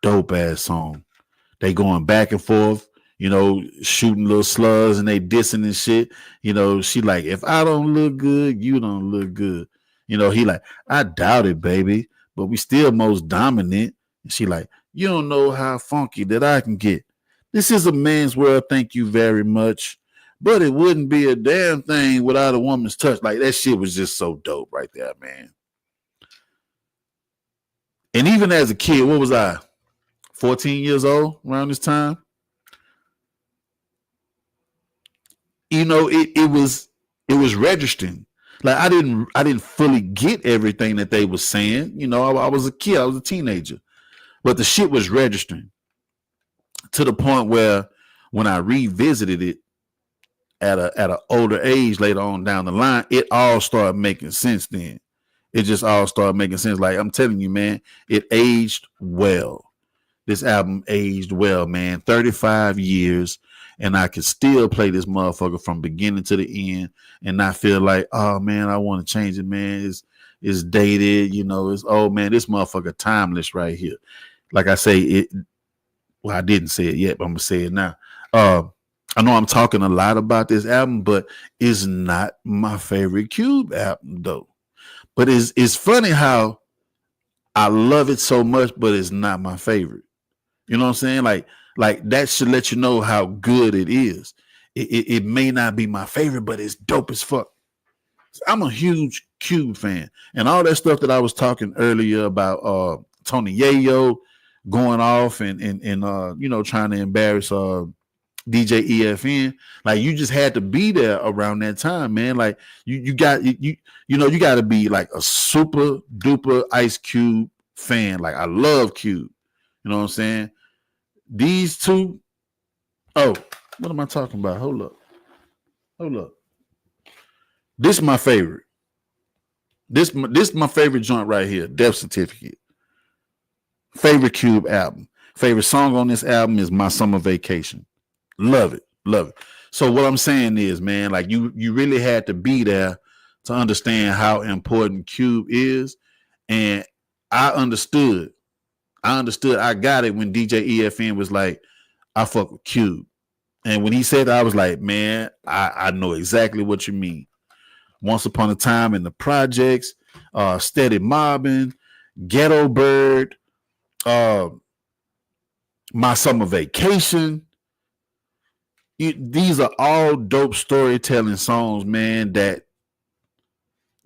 Dope ass song. They going back and forth, shooting little slugs and they dissing and shit. She like, if I don't look good, you don't look good. He like, I doubt it, baby, but we still most dominant. And she like, you don't know how funky that I can get. This is a man's world. Thank you very much. But it wouldn't be a damn thing without a woman's touch. Like, that shit was just so dope right there, man. And even as a kid, what was I? 14 years old around this time? It was registering. Like, I didn't fully get everything that they were saying. I was a kid. I was a teenager. But the shit was registering to the point where when I revisited it at an older age later on down the line, it all started making sense then. It just all started making sense. Like, I'm telling you, man, it aged well. This album aged well, man. 35 years, and I can still play this motherfucker from beginning to the end and not feel like, oh, man, I want to change it, man. It's dated, it's, oh, man, this motherfucker timeless right here. Like I say, I didn't say it yet, but I'm going to say it now. I know I'm talking a lot about this album, but it's not my favorite Cube album, though. But it's funny how I love it so much, but it's not my favorite. You know what I'm saying? Like that should let you know how good it is. It may not be my favorite, but it's dope as fuck. I'm a huge Cube fan. And all that stuff that I was talking earlier about Tony Yayo going off and trying to embarrass DJ EFN, like you just had to be there around that time, man. Like you got you got to be like a super duper Ice Cube fan. Like I love Cube. You know what I'm saying? These two, oh, what am I talking about? Hold up. This is my favorite. This is my favorite joint right here. Death Certificate. Favorite Cube album. Favorite song on this album is My Summer Vacation. Love it. So what I'm saying is, man, like you really had to be there to understand how important Cube is. And I understood. I got it when DJ EFN was like, I fuck with Cube. And when he said that, I was like, man, I know exactly what you mean. Once Upon a Time in the Projects, Steady Mobbing, Ghetto Bird, My Summer Vacation. These are all dope storytelling songs, man, that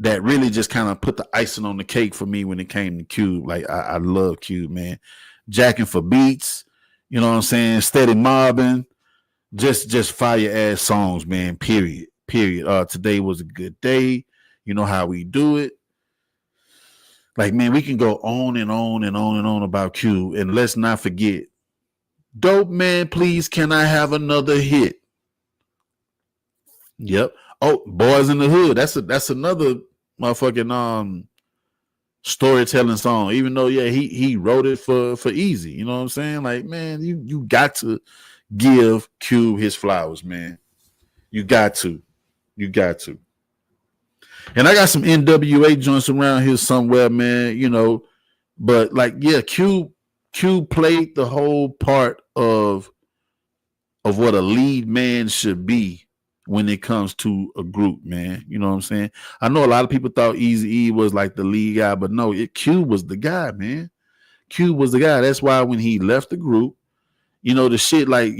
really just kind of put the icing on the cake for me when it came to Cube. Like I love Cube, man. Jacking for Beats, you know what I'm saying? Steady Mobbing, just fire ass songs, man. Period. Today was a good day. You know how we do it. Like, man, we can go on and on and on and on about Cube, and let's not forget, Dope Man, Please Can I Have Another Hit? Yep. Oh, Boys in the Hood. That's another motherfucking storytelling song. Even though, yeah, he wrote it for Easy. You know what I'm saying? Like, man, you got to give Cube his flowers, man. You got to. And I got some NWA joints around here somewhere, man, you know. But like, yeah, Cube played the whole part of what a lead man should be when it comes to a group, man. You know what I'm saying? I know a lot of people thought Eazy-E was like the lead guy, but no, Cube was the guy, man. Cube was the guy. That's why when he left the group, you know, the shit like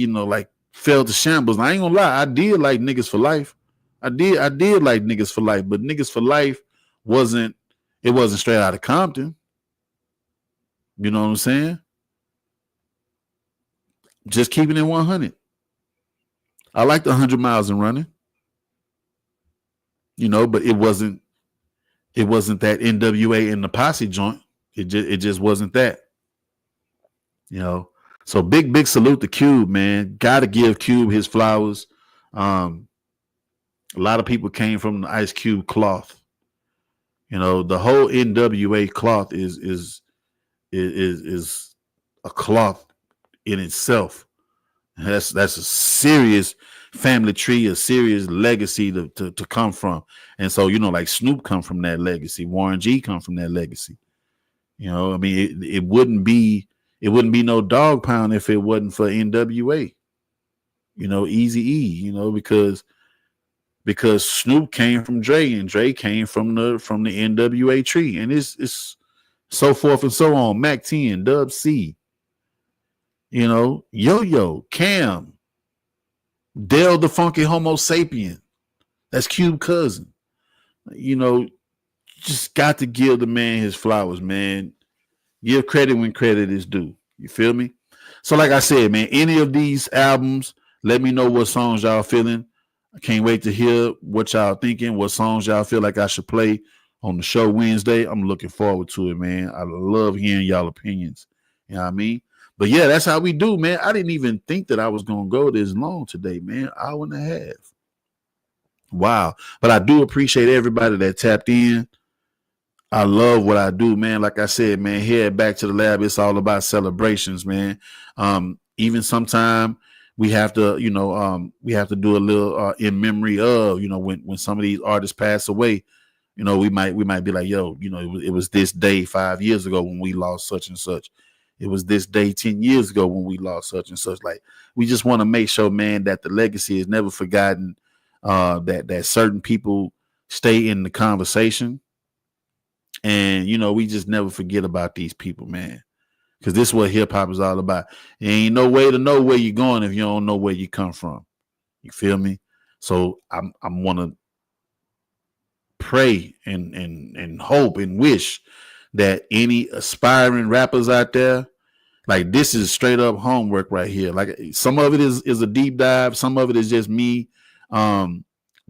fell to shambles. And I ain't gonna lie, I did like Niggas for Life. I did like Niggas for Life, but Niggas for Life wasn't straight out of Compton. You know what I'm saying? Just keeping it 100. I liked 100 Miles and Running. You know, but it wasn't that NWA and the Posse joint. It just wasn't that. You know. So big salute to Cube, man. Gotta give Cube his flowers. A lot of people came from the Ice Cube cloth. You know, the whole NWA cloth is a cloth in itself. That's a serious family tree, a serious legacy to come from. And so, you know, like Snoop come from that legacy. Warren G come from that legacy. You know, I mean, it wouldn't be no Dog Pound if it wasn't for NWA. You know, Eazy-E, you know, because Snoop came from Dre and Dre came from the NWA tree. And it's so forth and so on. Mac 10, Dub C, you know, Yo-Yo, Cam, Dell the Funky Homo Sapien. That's Cube cousin. You know, just got to give the man his flowers, man. Give credit when credit is due. You feel me? So like I said, man, any of these albums, let me know what songs y'all feeling. I can't wait to hear what y'all thinking, what songs y'all feel like I should play on the show Wednesday. I'm looking forward to it, man. I love hearing y'all opinions. You know what I mean? But yeah, that's how we do, man. I didn't even think that I was going to go this long today, man. Hour and a half. Wow. But I do appreciate everybody that tapped in. I love what I do, man. Like I said, man, here at Back to the Lab, it's all about celebrations, man. Even sometime we have to, you know, we have to do a little in memory of, you know, when some of these artists pass away, you know, we might be like, yo, you know, it was this day 5 years ago when we lost such and such. It was this day 10 years ago when we lost such and such. Like, we just want to make sure, man, that the legacy is never forgotten, that certain people stay in the conversation. And, you know, we just never forget about these people, man, because this is what hip hop is all about. There ain't no way to know where you're going if you don't know where you come from. You feel me? So I want to pray and hope and wish that any aspiring rappers out there, like, this is straight up homework right here. Like, some of it is a deep dive, some of it is just me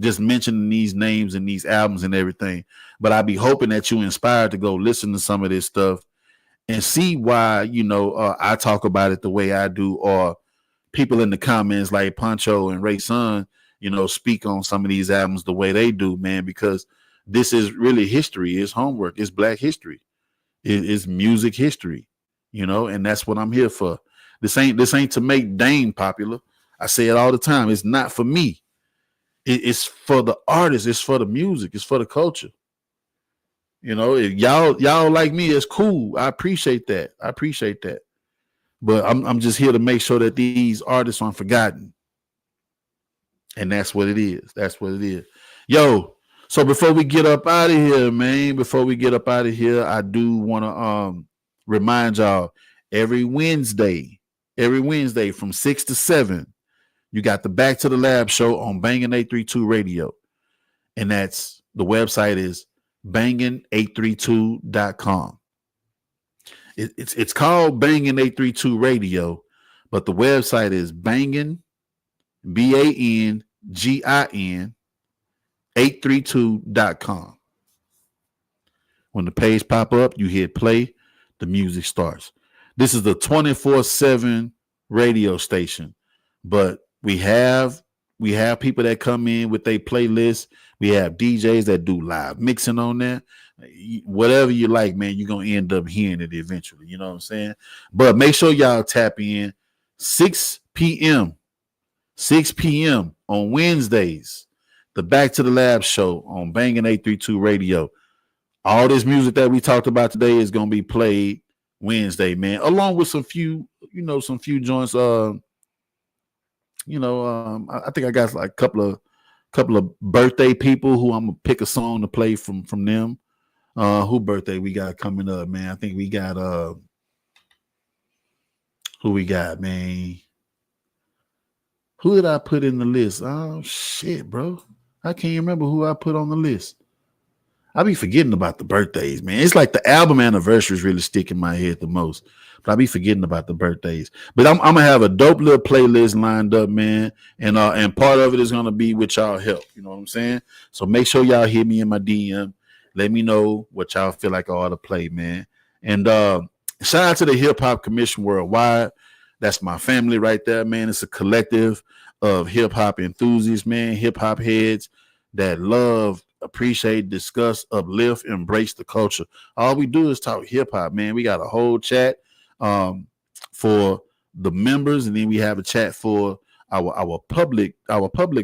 just mentioning these names and these albums and everything. But I be hoping that you inspired to go listen to some of this stuff and see why, I talk about it the way I do, or people in the comments like Poncho and Ray Sun, speak on some of these albums the way they do, man, because this is really history. It's homework. It's Black history. It's music history, and that's what I'm here for. This ain't to make Dame popular. I say it all the time. It's not for me. It's for the artists. It's for the music. It's for the culture. If y'all like me, it's cool. I appreciate that. But I'm just here to make sure that these artists aren't forgotten. And that's what it is. Yo, so before we get up out of here, man, I do want to remind y'all, every Wednesday from 6 to 7, you got the Back to the Lab show on Bangin' 832 Radio. And that's, the website is bangin832.com. It's called Bangin 832 Radio, but the website is bangin, BANGIN 832.com. When the page pop up, you hit play, the music starts. This is the 24/7 radio station, but we have people that come in with their playlists. We have DJs that do live mixing on there. Whatever you like, man, you're going to end up hearing it eventually. You know what I'm saying? But make sure y'all tap in 6 p.m. on Wednesdays, the Back to the Lab show on Bangin' 832 Radio. All this music that we talked about today is going to be played Wednesday, man, along with some few joints. I think I got like a couple of birthday people who I'm gonna pick a song to play from them. Who birthday we got coming up, man? I think we got who we got, man? Who did I put in the list? Oh shit, bro. I can't remember who I put on the list. I be forgetting about the birthdays, man. It's like the album anniversaries really stick in my head the most. But I be forgetting about the birthdays. But I'm gonna have a dope little playlist lined up, man. And part of it is gonna be with y'all help. You know what I'm saying? So make sure y'all hit me in my DM. Let me know what y'all feel like I ought to play, man. And shout out to the Hip Hop Commission Worldwide. That's my family right there, man. It's a collective of hip hop enthusiasts, man, hip hop heads that love, appreciate, discuss, uplift, embrace the culture. All we do is talk hip hop, man. We got a whole chat for the members, and then we have a chat for our public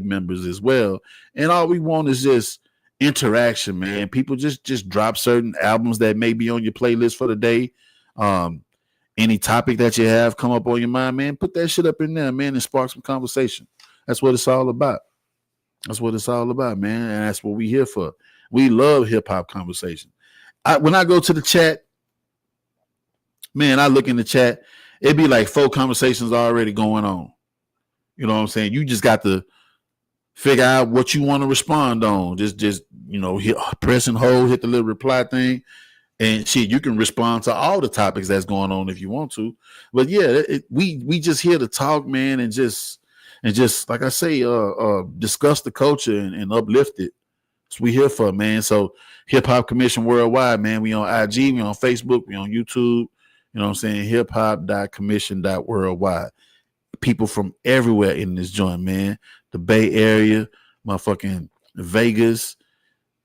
members as well. And all we want is just interaction, man. People just drop certain albums that may be on your playlist for the day. Any topic that you have come up on your mind, man, put that shit up in there, man, and spark some conversation. That's what it's all about. That's what it's all about, man. And that's what we here for. We love hip hop conversation. When I go to the chat, man, I look in the chat, it'd be like 4 conversations already going on. You know what I'm saying? You just got to figure out what you want to respond on. Just hit, press and hold, hit the little reply thing. And shit, you can respond to all the topics that's going on if you want to. But yeah, we just here to talk, man, and just like I say, discuss the culture and uplift it. That's what we here for, man. So Hip Hop Commission Worldwide, man. We on IG, we on Facebook, we on YouTube. You know what I'm saying? hiphop.commission.worldwide. People from everywhere in this joint, man. The Bay Area, motherfucking Vegas,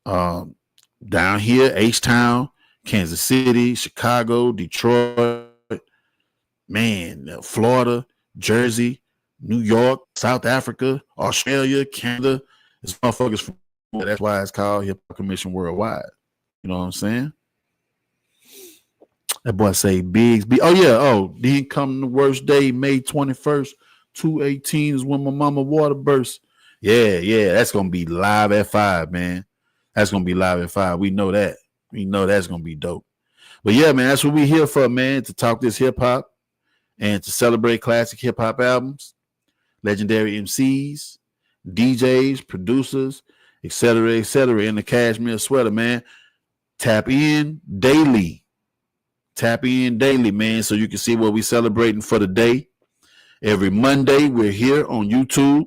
down here, H-Town, Kansas City, Chicago, Detroit, man, Florida, Jersey, New York, South Africa, Australia, Canada. It's motherfuckers from, that's why it's called Hip Hop Commission Worldwide. You know what I'm saying? That boy say Biggs. Oh, yeah. Oh, then come the worst day, May 21st, 2018 is when my mama water burst. Yeah. That's going to be live at 5, man. That's going to be live at 5. We know that. We know that's going to be dope. But yeah, man, that's what we here for, man, to talk this hip hop and to celebrate classic hip hop albums, legendary MCs, DJs, producers, etc., etc. in the cashmere sweater, man. Tap in daily. Tap in daily, man, so you can see what we're celebrating for the day. Every Monday, we're here on YouTube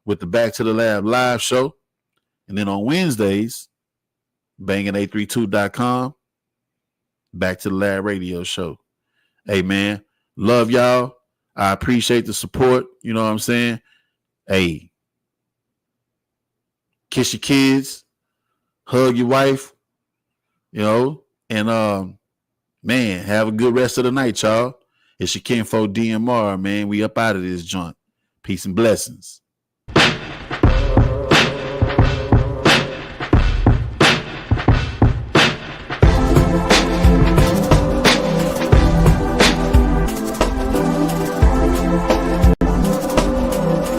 with the Back to the Lab live show. And then on Wednesdays, banging832.com, Back to the Lab radio show. Hey, man, love y'all. I appreciate the support. You know what I'm saying? Hey, kiss your kids, hug your wife, you know, and man, have a good rest of the night, y'all. It's your Kinfolk DMR, man. We up out of this joint. Peace and blessings.